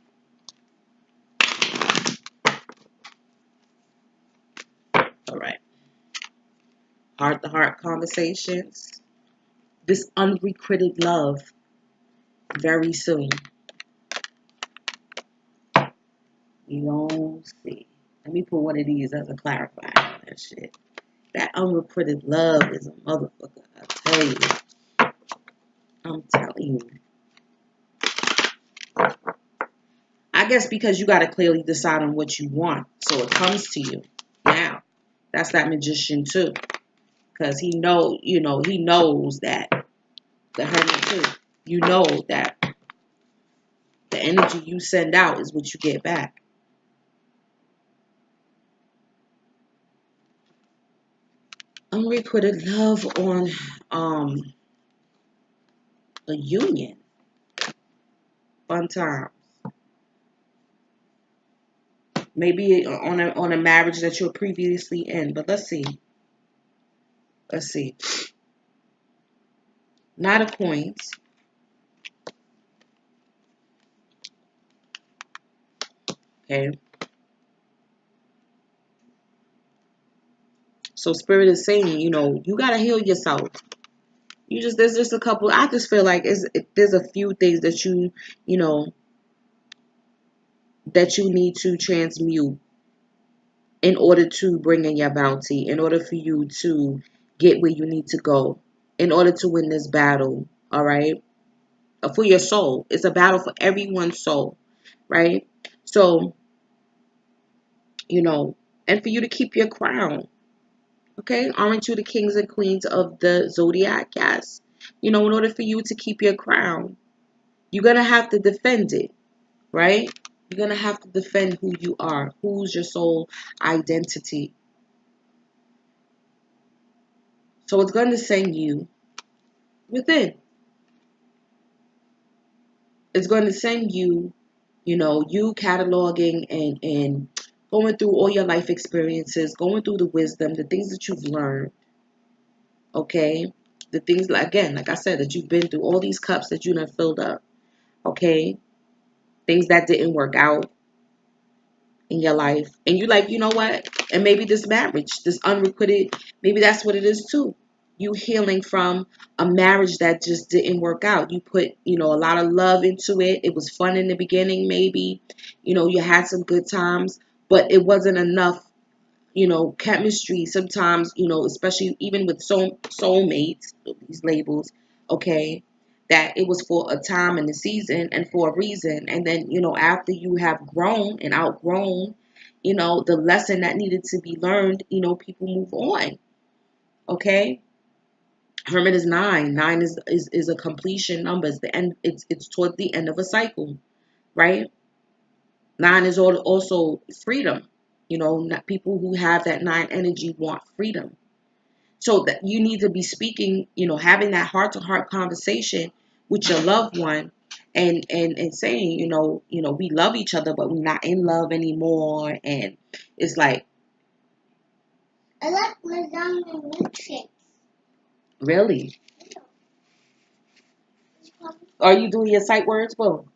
All right. Heart-to-heart conversations. This unrequited love. Very soon. You gonna see. Let me put one of these as a clarifier on that shit. That unrequited love is a motherfucker. I tell you. I'm telling you. I guess because you got to clearly decide on what you want. So it comes to you now. That's that magician too. Because he knows that. The hermit too. You know that the energy you send out is what you get back. Unrequited love on a union. Fun times. Maybe on a marriage that you were previously in. But let's see. Let's see. Knight of Coins. Okay. So Spirit is saying, you got to heal yourself. There's just a couple. I just feel like there's a few things that that you need to transmute in order to bring in your bounty, in order for you to get where you need to go, in order to win this battle. All right. For your soul. It's a battle for everyone's soul. Right. So, and for you to keep your crown. Okay. Aren't you the kings and queens of the zodiac? Yes. In order for you to keep your crown, you're going to have to defend it. Right? You're going to have to defend who you are. Who's your soul identity? So it's going to send you within. It's going to send you, You know, you cataloging and going through all your life experiences, going through the wisdom, the things that you've learned, okay? The things, like, again, like I said, that you've been through, all these cups that you done filled up, okay? Things that didn't work out in your life. And you like, you know what? And maybe this marriage, this unrequited, maybe that's what it is too. You healing from a marriage that just didn't work out. You put, you know, a lot of love into it. It was fun in the beginning, maybe. You know, you had some good times, but it wasn't enough, you know, chemistry. Sometimes, you know, especially even with soulmates, these labels, okay, that it was for a time and a season and for a reason. And then, you know, after you have grown and outgrown, you know, the lesson that needed to be learned, you know, people move on. Okay. Hermit is nine. Nine is a completion number. It's the end. It's toward the end of a cycle, right? Nine is also freedom. You know, people who have that nine energy want freedom. So that you need to be speaking, you know, having that heart to heart conversation with your loved one, and saying, we love each other, but we're not in love anymore. And it's like, I like lasagna milkshakes. Really? Are you doing your sight words, Bo?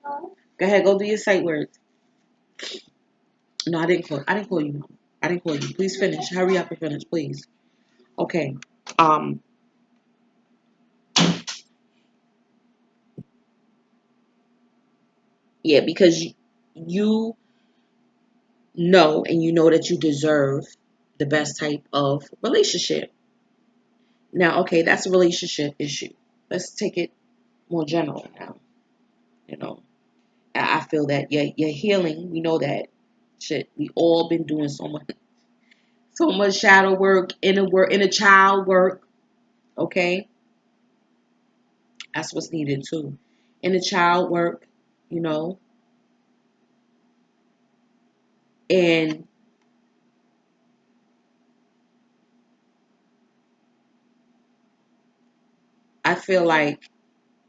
No. Go ahead, go do your sight words. No, I didn't call. I didn't call you, Mom. I didn't call you. Please finish. Hurry up and finish, please. Okay. Um. Yeah, because you know, and you know that you deserve the best type of relationship. Now, okay, that's a relationship issue. Let's take it more general now. You know, I feel that you're healing. We know that shit. We all been doing so much shadow work, inner child work. Okay, that's what's needed too. Inner child work. You know, and I feel like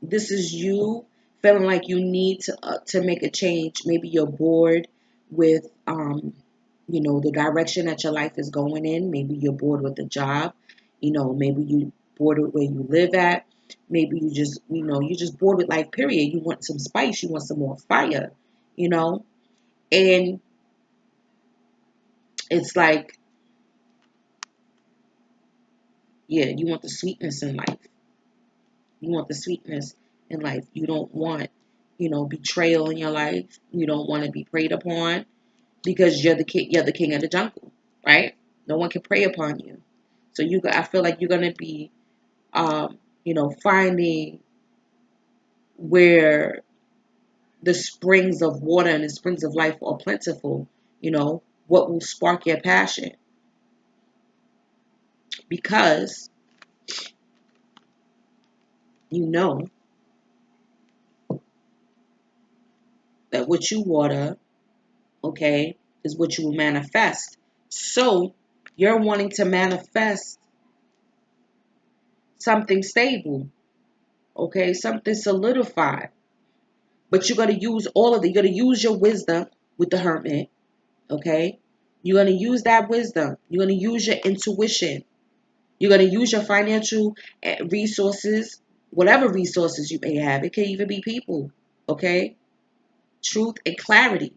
this is you feeling like you need to make a change. Maybe you're bored with the direction that your life is going in. Maybe you're bored with the job. Maybe you bored with where you live at. Maybe you're just bored with life. Period. You want some spice. You want some more fire. You know, and it's like, yeah, you want the sweetness in life. You want the sweetness in life. You don't want, betrayal in your life. You don't want to be preyed upon because you're the king. You're the king of the jungle, right? No one can prey upon you. So I feel like you're gonna be, finding where the springs of water and the springs of life are plentiful. What will spark your passion? Because you know that what you water, okay, is what you will manifest. So you're wanting to manifest something stable, okay, something solidified. But you're going to use all of it. You're going to use your wisdom with the hermit, okay? You're going to use that wisdom. You're going to use your intuition. You're going to use your financial resources, whatever resources you may have. It can even be people, okay? Truth and clarity.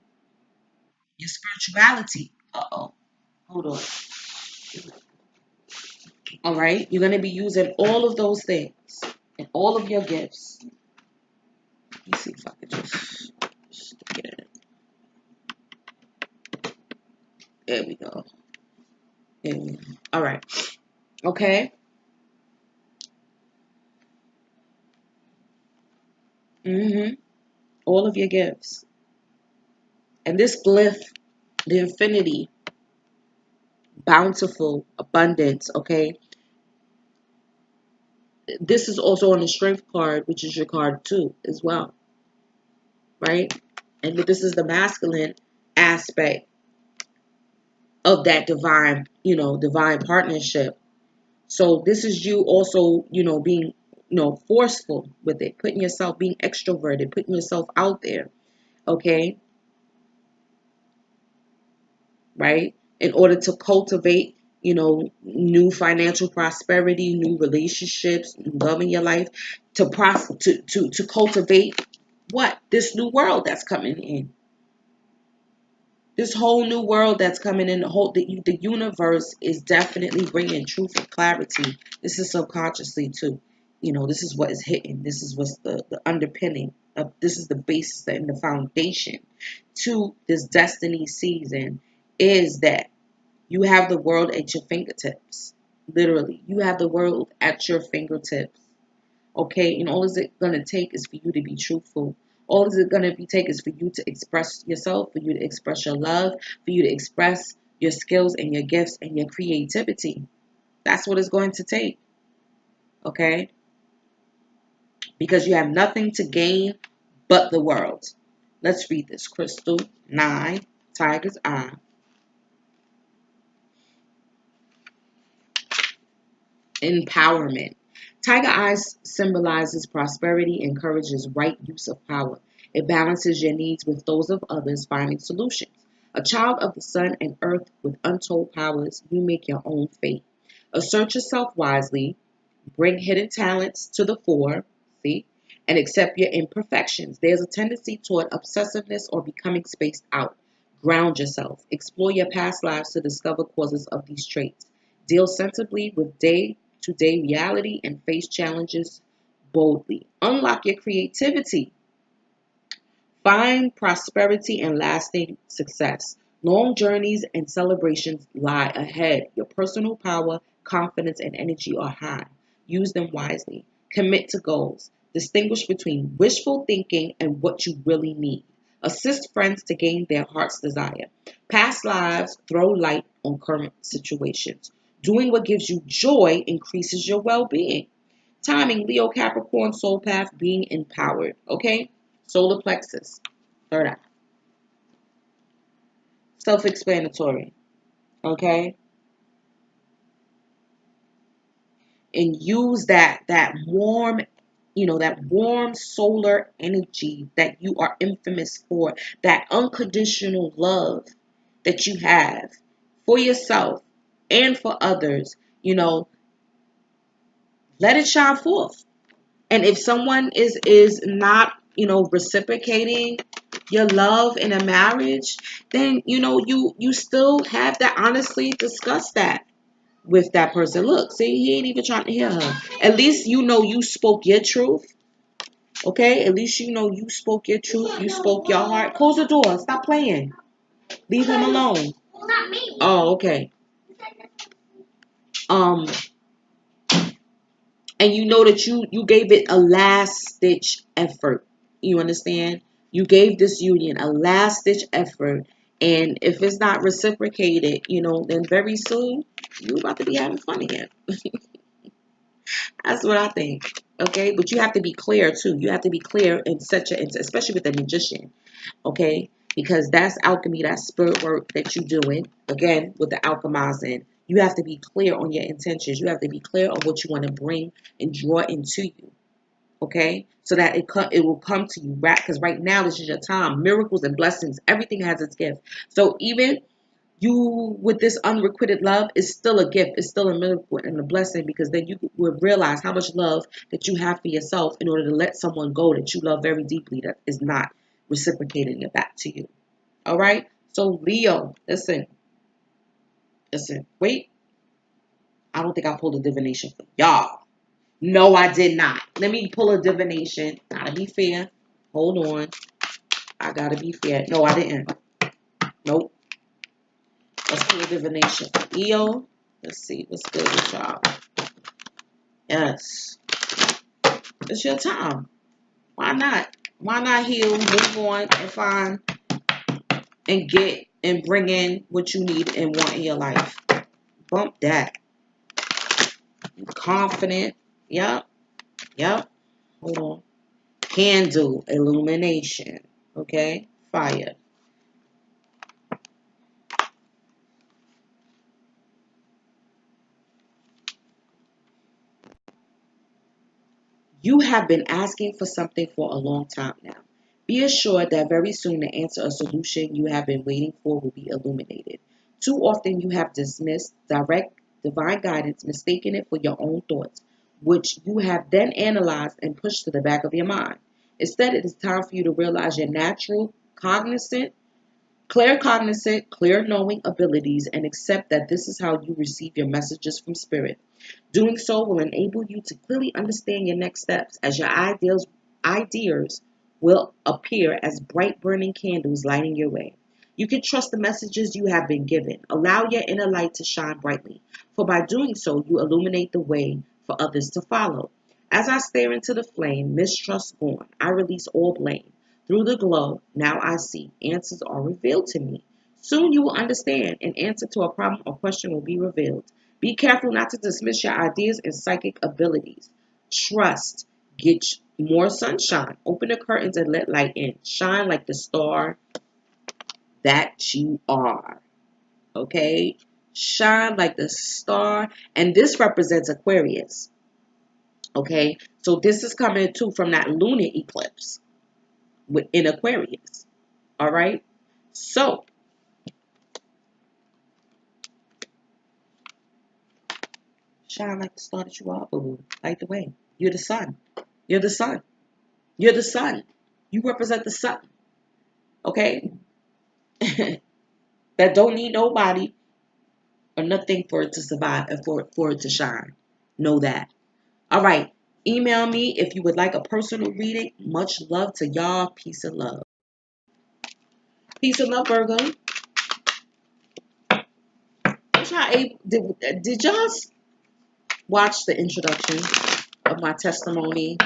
Your spirituality. Uh-oh. Hold on. All right? You're going to be using all of those things and all of your gifts. Let me see if I can just stick it in. There we go. There we go. All right. Okay? Mm-hmm. All of your gifts. And this glyph, the infinity, bountiful, abundance, okay? This is also on the strength card, which is your card too, as well, right? And this is the masculine aspect of that divine partnership. So this is you also, being, forceful with it, putting yourself, being extroverted, putting yourself out there, Okay, right? In order to cultivate, new financial prosperity, new relationships, love in your life, to cultivate what? This new world that's coming in. This whole new world that's coming in, the universe is definitely bringing truth and clarity. This is subconsciously too. This is what is hitting. This is what's the underpinning of, this is the basis and the foundation to this destiny season, is that you have the world at your fingertips. Literally, you have the world at your fingertips. Okay, and all is it gonna take is for you to be truthful. All is it gonna be take is for you to express yourself, for you to express your love, for you to express your skills and your gifts and your creativity. That's what it's going to take. Okay, because you have nothing to gain but the world. Let's read this. Crystal 9, Tiger's Eye. Empowerment. Tiger eyes symbolizes prosperity, encourages right use of power. It balances your needs with those of others, finding solutions. A child of the sun and earth with untold powers, you make your own fate. Assert yourself wisely, bring hidden talents to the fore, see, and accept your imperfections. There's a tendency toward obsessiveness or becoming spaced out. Ground yourself. Explore your past lives to discover causes of these traits. Deal sensibly with day to day reality and face challenges boldly. Unlock your creativity. Find prosperity and lasting success. Long journeys and celebrations lie ahead. Your personal power, confidence, and energy are high. Use them wisely. Commit to goals. Distinguish between wishful thinking and what you really need. Assist friends to gain their heart's desire. Past lives throw light on current situations. Doing what gives you joy increases your well being. Timing, Leo, Capricorn, soul path, being empowered. Okay? Solar plexus, third eye. Self-explanatory. Okay? And use that warm, that warm solar energy that you are infamous for, that unconditional love that you have for yourself and for others, let it shine forth. And if someone is not, reciprocating your love in a marriage, then you still have to honestly discuss that with that person. Look, see, he ain't even trying to hear her. At least you spoke your truth. Okay? At least you spoke your truth. You spoke your heart. Close the door. Stop playing. Leave him alone. Oh, okay. Um, and you know that you gave it a last stitch effort. You understand? You gave this union a last stitch effort, and if it's not reciprocated, then very soon you about to be having fun again. That's what I think. Okay, but you have to be clear too. You have to be clear in especially with the magician. Okay, because that's alchemy, that's spirit work that you're doing. Again, with the alchemizing, you have to be clear on your intentions. You have to be clear on what you want to bring and draw into you. Okay, so that it will come to you, right? Because right now this is your time. Miracles and blessings, everything has its gift. So even you with this unrequited love is still a gift. It's still a miracle and a blessing, because then you will realize how much love that you have for yourself in order to let someone go that you love very deeply that is not reciprocating it back to you. All right. So Leo, listen. Wait, I don't think I pulled a divination for y'all. No, I did not. Let me pull a divination. Gotta be fair. Hold on. I gotta be fair. No, I didn't. Nope. Let's pull a divination for Leo. Let's see what's good with y'all. Yes. It's your time. Why not? Why not heal, move on, and find and get and bring in what you need and want in your life? Bump that. Confident. Yep. Yep. Hold on. Candle illumination. Okay. Fire. You have been asking for something for a long time now. Be assured that very soon the answer or solution you have been waiting for will be illuminated. Too often you have dismissed direct divine guidance, mistaking it for your own thoughts, which you have then analyzed and pushed to the back of your mind. Instead, it is time for you to realize your natural, cognizant, clear knowing abilities and accept that this is how you receive your messages from Spirit. Doing so will enable you to clearly understand your next steps as your ideas will appear as bright burning candles lighting your way. You can trust the messages you have been given. Allow your inner light to shine brightly, for by doing so, you illuminate the way for others to follow. As I stare into the flame, mistrust gone, I release all blame. Through the glow, now I see. Answers are revealed to me. Soon you will understand. An answer to a problem or question will be revealed. Be careful not to dismiss your ideas and psychic abilities. Trust. Get more sunshine. Open the curtains and let light in. Shine like the star that you are. Okay? Shine like the star. And this represents Aquarius. Okay? So this is coming too from that lunar eclipse in Aquarius. All right? So, shine like the star that you are, boo. Light the way. You're the sun. You're the sun. You're the sun. You represent the sun. Okay? That don't need nobody or nothing for it to survive and for it to shine. Know that. All right. Email me if you would like a personal reading. Much love to y'all. Peace and love. Peace and love, Virgo. Did y'all watch the introduction of my testimony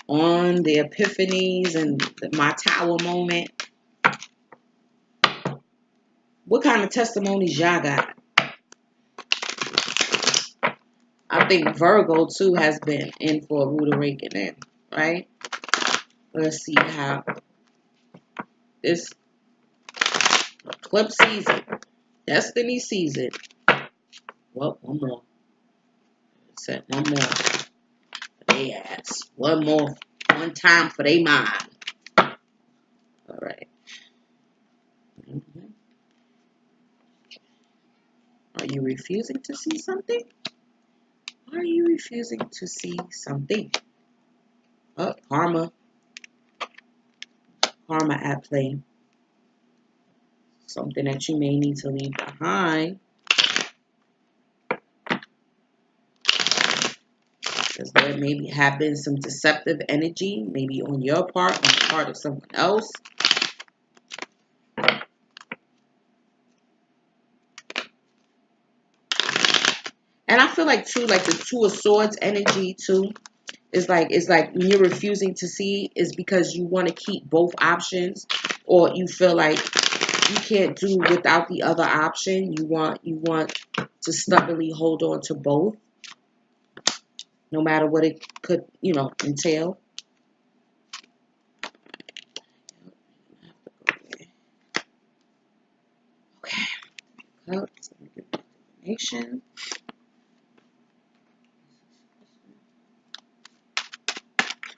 on the epiphanies and my tower moment? What kind of testimonies y'all got? I think Virgo too has been in for a rude awakening, right? Let's see how this eclipse season, destiny season. Well, one more. Said one more for they ass. One more. One time for they mind. All right. Are you refusing to see something? Are you refusing to see something? Oh, karma. Karma at play. Something that you may need to leave behind. Because there maybe have been some deceptive energy, maybe on your part, on the part of someone else. And I feel like too, like the Two of Swords energy too, is like when you're refusing to see is because you want to keep both options, or you feel like you can't do without the other option. You want to stubbornly hold on to both, no matter what it could, entail. Okay. Let's give information.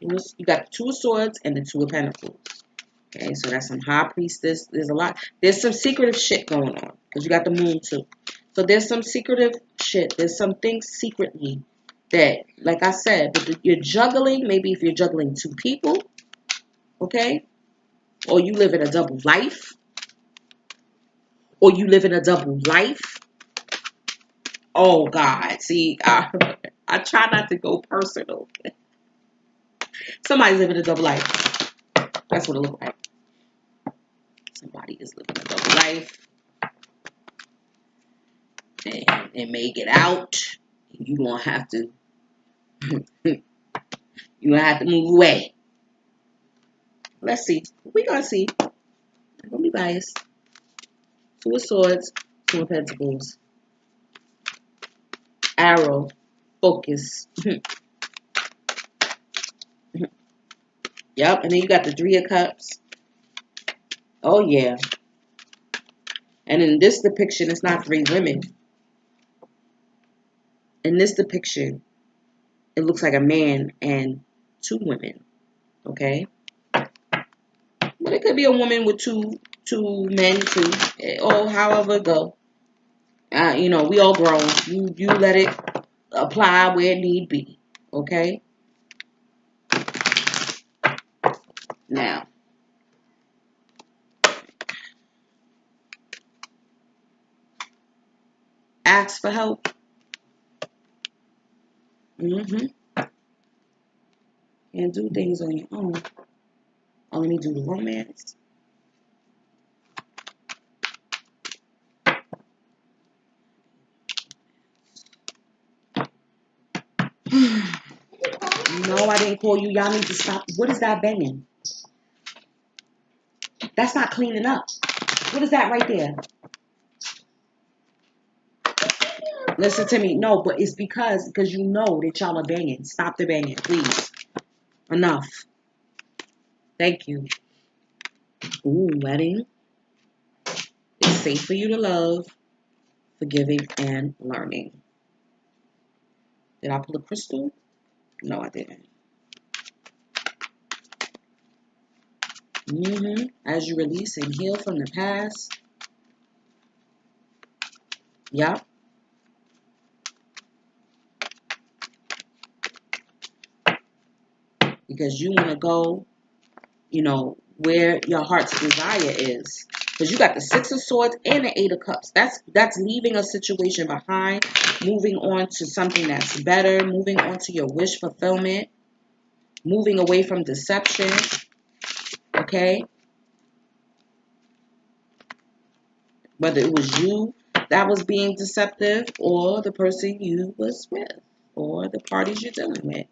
You got the Two of Swords and the Two of Pentacles. Okay, so that's some High Priestess. There's some secretive shit going on. Because you got the Moon too. So there's some secretive shit. There's some things secretly that, like I said, you're juggling. Maybe if you're juggling two people. Okay? Or you live in a double life. Oh, God. See, I try not to go personal. Somebody's living a double life. That's what it looks like. Somebody is living a double life. And they may get out. You gonna have to move away. Let's see. We gonna see. I'm gonna be biased. Two of Swords, Two of Pentacles. Arrow. Focus. Yep, and then you got the Three of Cups. Oh yeah. And in this depiction, it's not three women. In this depiction, it looks like a man and two women. Okay? But it could be a woman with two men too, or however it go. You know, we all grown. You let it apply where it need be. Okay. Now, ask for help. And do things on your own. Oh, let me do the romance. No, I didn't call you. Y'all need to stop. What is that banging? That's not cleaning up. What is that right there? Listen to me. No, but it's because you know that y'all are banging. Stop the banging, please. Enough. Thank you. Ooh, wedding. It's safe for you to love, forgiving, and learning. Did I pull a crystal? No, I didn't. As you release and heal from the past. Yep. Because you want to go, you know, where your heart's desire is. Because you got the Six of Swords and the Eight of Cups. That's leaving a situation behind, moving on to something that's better, moving on to your wish fulfillment, moving away from deception. Okay? Whether it was you that was being deceptive or the person you was with or the parties you're dealing with.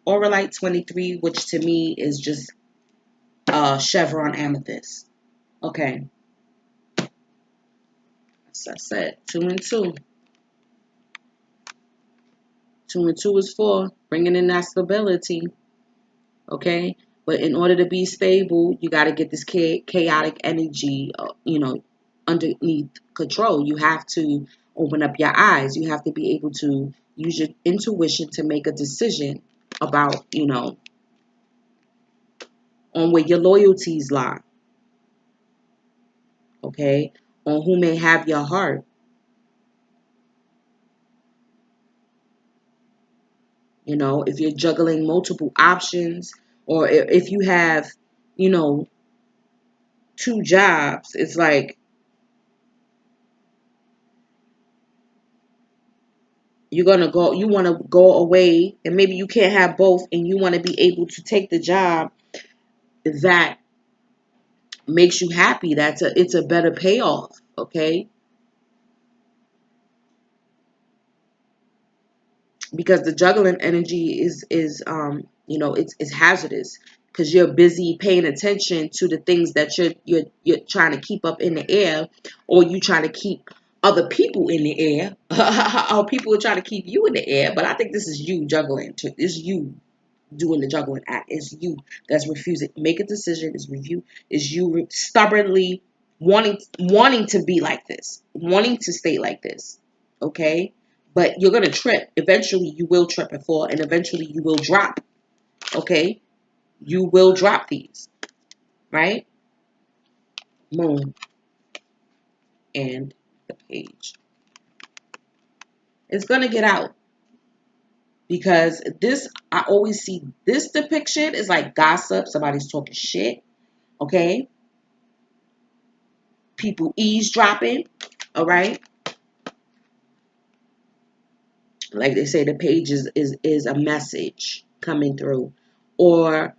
Auralite 23, which to me is just chevron amethyst. Okay. As I said, 2 and 2. 2 and 2 is 4, bringing in that stability. Okay. But in order to be stable, you got to get this chaotic energy, underneath control. You have to open up your eyes. You have to be able to use your intuition to make a decision about, on where your loyalties lie. Okay. On who may have your heart. If you're juggling multiple options, or if you have, 2 jobs, it's like you want to go away, and maybe you can't have both, and you want to be able to take the job that makes you happy. It's a better payoff. Okay. Because the juggling energy is it's hazardous, because you're busy paying attention to the things that you're trying to keep up in the air, or you trying to keep other people in the air, or people are trying to keep you in the air. But I think this is you juggling. It's you doing the juggling act. It's you that's refusing. Make a decision. Is you stubbornly wanting to be like this, wanting to stay like this. Okay. But you're going to trip. Eventually, you will trip and fall, and eventually you will drop. Okay? You will drop these. Right? Moon. And the page. It's going to get out. Because I always see this depiction is like gossip. Somebody's talking shit. Okay? People eavesdropping. All right? Like they say, the page is a message coming through. Or,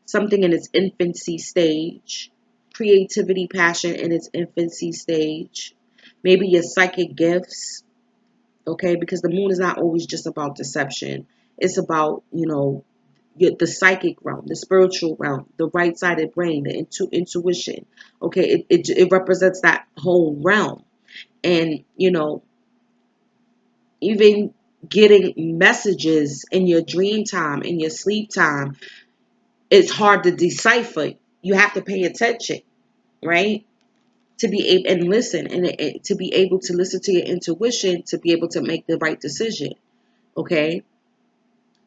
something in its infancy stage. Creativity, passion in its infancy stage. Maybe your psychic gifts. Okay, because the moon is not always just about deception. It's about, the psychic realm, the spiritual realm, the right-sided brain, the intuition. Okay, it represents that whole realm. And, even getting messages in your dream time, in your sleep time, it's hard to decipher. You have to pay attention, right? To be able and listen, and to be able to listen to your intuition, to be able to make the right decision. Okay,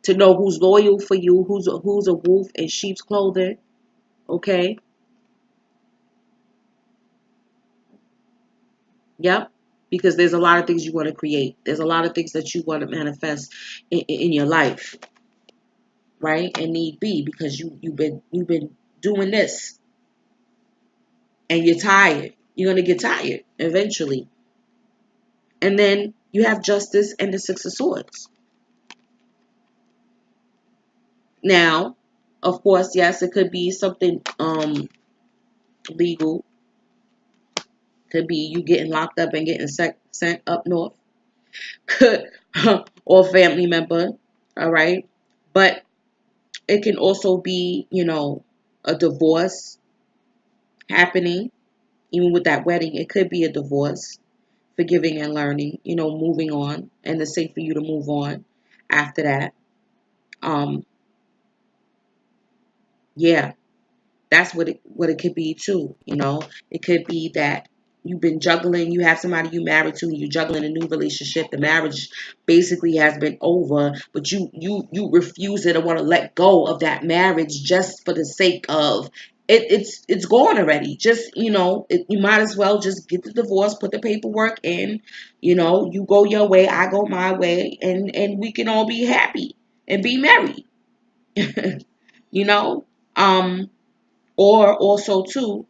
to know who's loyal for you, who's a wolf in sheep's clothing. Okay. Yep. Because there's a lot of things you want to create. There's a lot of things that you want to manifest in your life, right? And need be, because you've been doing this and you're tired. You're gonna get tired eventually. And then you have justice and the Six of Swords. Now, of course, yes, it could be something legal. Could be you getting locked up and getting sent up north. Could or family member. All right. But it can also be, a divorce happening. Even with that wedding, it could be a divorce, forgiving and learning, moving on. And it's safe for you to move on after that. Um, yeah. That's what it could be too. It could be that you've been juggling. You have somebody you married to. You're juggling a new relationship. The marriage basically has been over, but you refuse it and want to let go of that marriage just for the sake of it. It's gone already. Just you might as well just get the divorce, put the paperwork in. You go your way, I go my way, and we can all be happy and be married. you know. Um, or also too,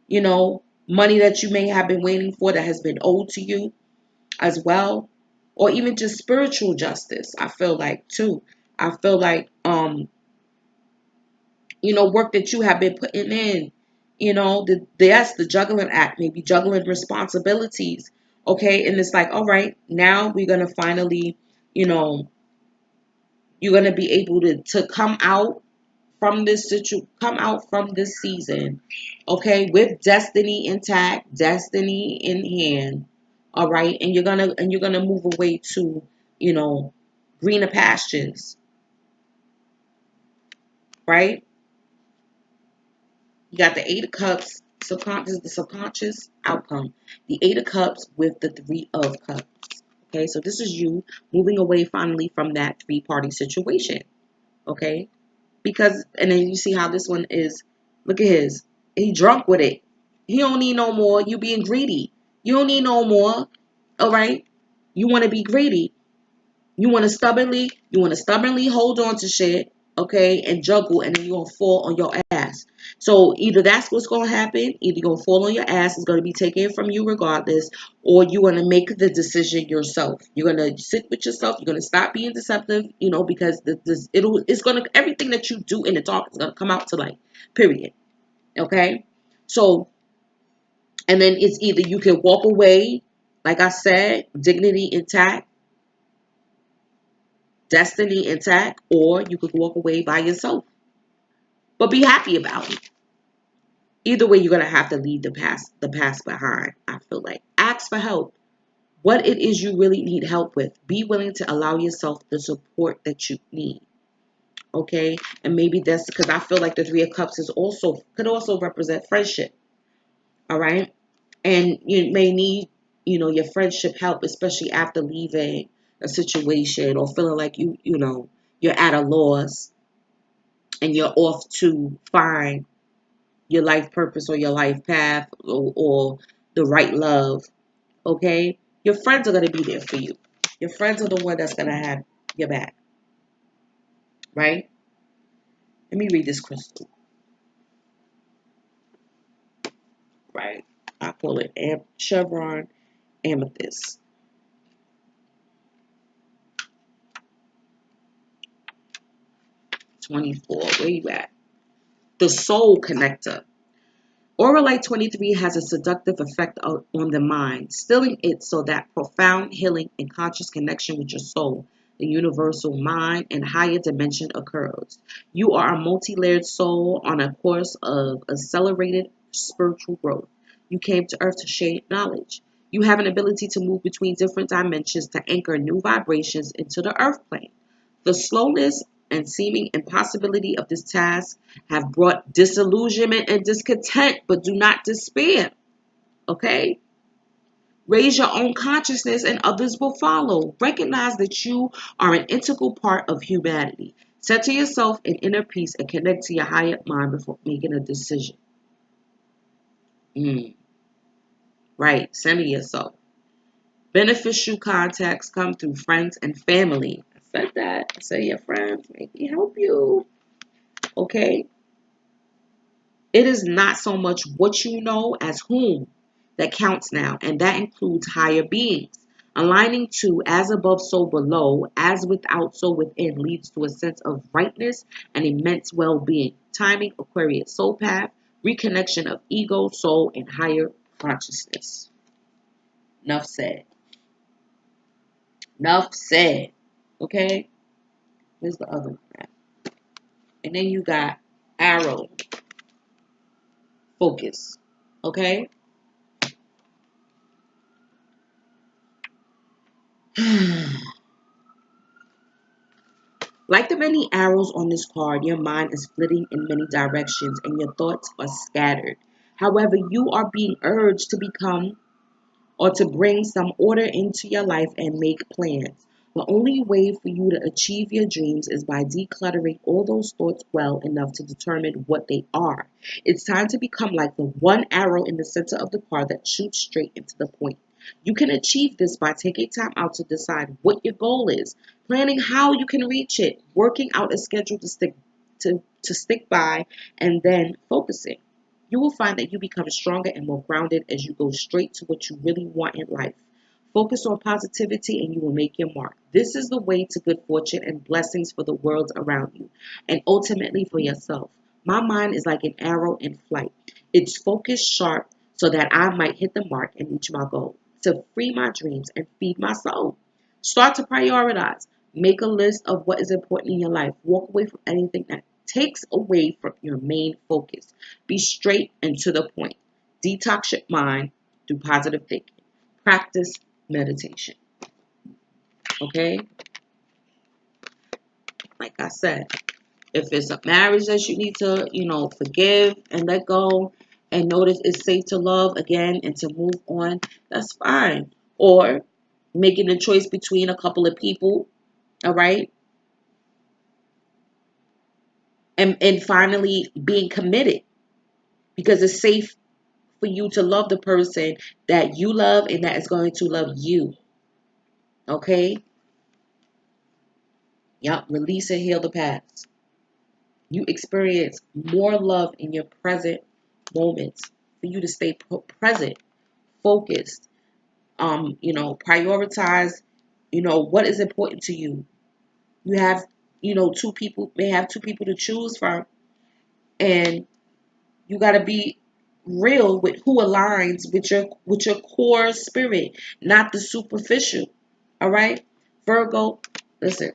money that you may have been waiting for that has been owed to you as well, or even just spiritual justice. I feel like too. I feel like work that you have been putting in. That's the juggling act, maybe juggling responsibilities. Okay, and it's like, all right, now we're gonna finally, you know, you're gonna be able to come out from come out from this season, okay, with destiny intact, destiny in hand. All right, and you're gonna move away to, you know, greener pastures, right? You got the Eight of Cups, the subconscious outcome. The Eight of Cups with the Three of Cups. Okay, so this is you moving away finally from that three-party situation. Okay, because and then you see how this one is. Look at his. He drunk with it. He don't need no more. You being greedy. You don't need no more. All right. You want to be greedy. You want to stubbornly hold on to shit, okay, and juggle, and then you're gonna fall on your ass. So either that's what's gonna happen, either you're gonna fall on your ass, it's gonna be taken from you regardless, or you're gonna make the decision yourself. You're gonna sit with yourself, you're gonna stop being deceptive, because it's gonna everything that you do in the dark is gonna come out to light. Period. Okay? So and then it's either you can walk away, like I said, dignity intact, destiny intact, or you could walk away by yourself. But be happy about it. Either way, you're gonna have to leave the past behind. I feel like ask for help. What it is you really need help with. Be willing to allow yourself the support that you need. Okay, and maybe that's because I feel like the Three of Cups could also represent friendship. All right, and you may need your friendship help, especially after leaving a situation or feeling like you're at a loss and you're off to find your life purpose or your life path, or the right love. Okay, your friends are going to be there for you. Your friends are the one that's going to have your back, right? Let me read this crystal. Right, I call it chevron amethyst. 24, where you at? The soul connector. Auralite 23 has a seductive effect on the mind, stilling it so that profound healing and conscious connection with your soul, the universal mind, and higher dimension occurs. You are a multi-layered soul on a course of accelerated spiritual growth. You came to Earth to share knowledge. You have an ability to move between different dimensions to anchor new vibrations into the Earth plane. The slowness and seeming impossibility of this task have brought disillusionment and discontent, but do not despair. Okay? Raise your own consciousness and others will follow. Recognize that you are an integral part of humanity. Center yourself in inner peace and connect to your higher mind before making a decision. Right, center yourself. Beneficial contacts come through friends and family. I said that. I said your friends maybe help you. Okay? It is not so much what you know as whom that counts now, and that includes higher beings. Aligning to as above, so below, as without, so within leads to a sense of rightness and immense well-being. Timing, Aquarius, soul path, reconnection of ego, soul, and higher consciousness. Enough said. Enough said. Okay? Here's the other one. And then you got arrow, focus. Okay? Like the many arrows on this card, your mind is flitting in many directions and your thoughts are scattered. However, you are being urged to become or to bring some order into your life and make plans. The only way for you to achieve your dreams is by decluttering all those thoughts well enough to determine what they are. It's time to become like the one arrow in the center of the card that shoots straight into the point. You can achieve this by taking time out to decide what your goal is, planning how you can reach it, working out a schedule to stick by, and then focusing. You will find that you become stronger and more grounded as you go straight to what you really want in life. Focus on positivity and you will make your mark. This is the way to good fortune and blessings for the world around you and ultimately for yourself. My mind is like an arrow in flight. It's focused sharp so that I might hit the mark and reach my goal, to free my dreams and feed my soul. Start to prioritize. Make a list of what is important in your life. Walk away from anything that takes away from your main focus. Be straight and to the point. Detox your mind through positive thinking. Practice meditation. Okay? Like I said, if it's a marriage that you need to, forgive and let go and notice it's safe to love again and to move on, that's fine. Or making a choice between a couple of people, all right? And finally being committed because it's safe for you to love the person that you love and that is going to love you. Okay? Yep, release and heal the past. You experience more love in your present moments for you to stay present, focused, prioritize, what is important to you. You have, two people, may have two people to choose from, and you got to be real with who aligns with your core spirit, not the superficial. All right? Virgo, listen,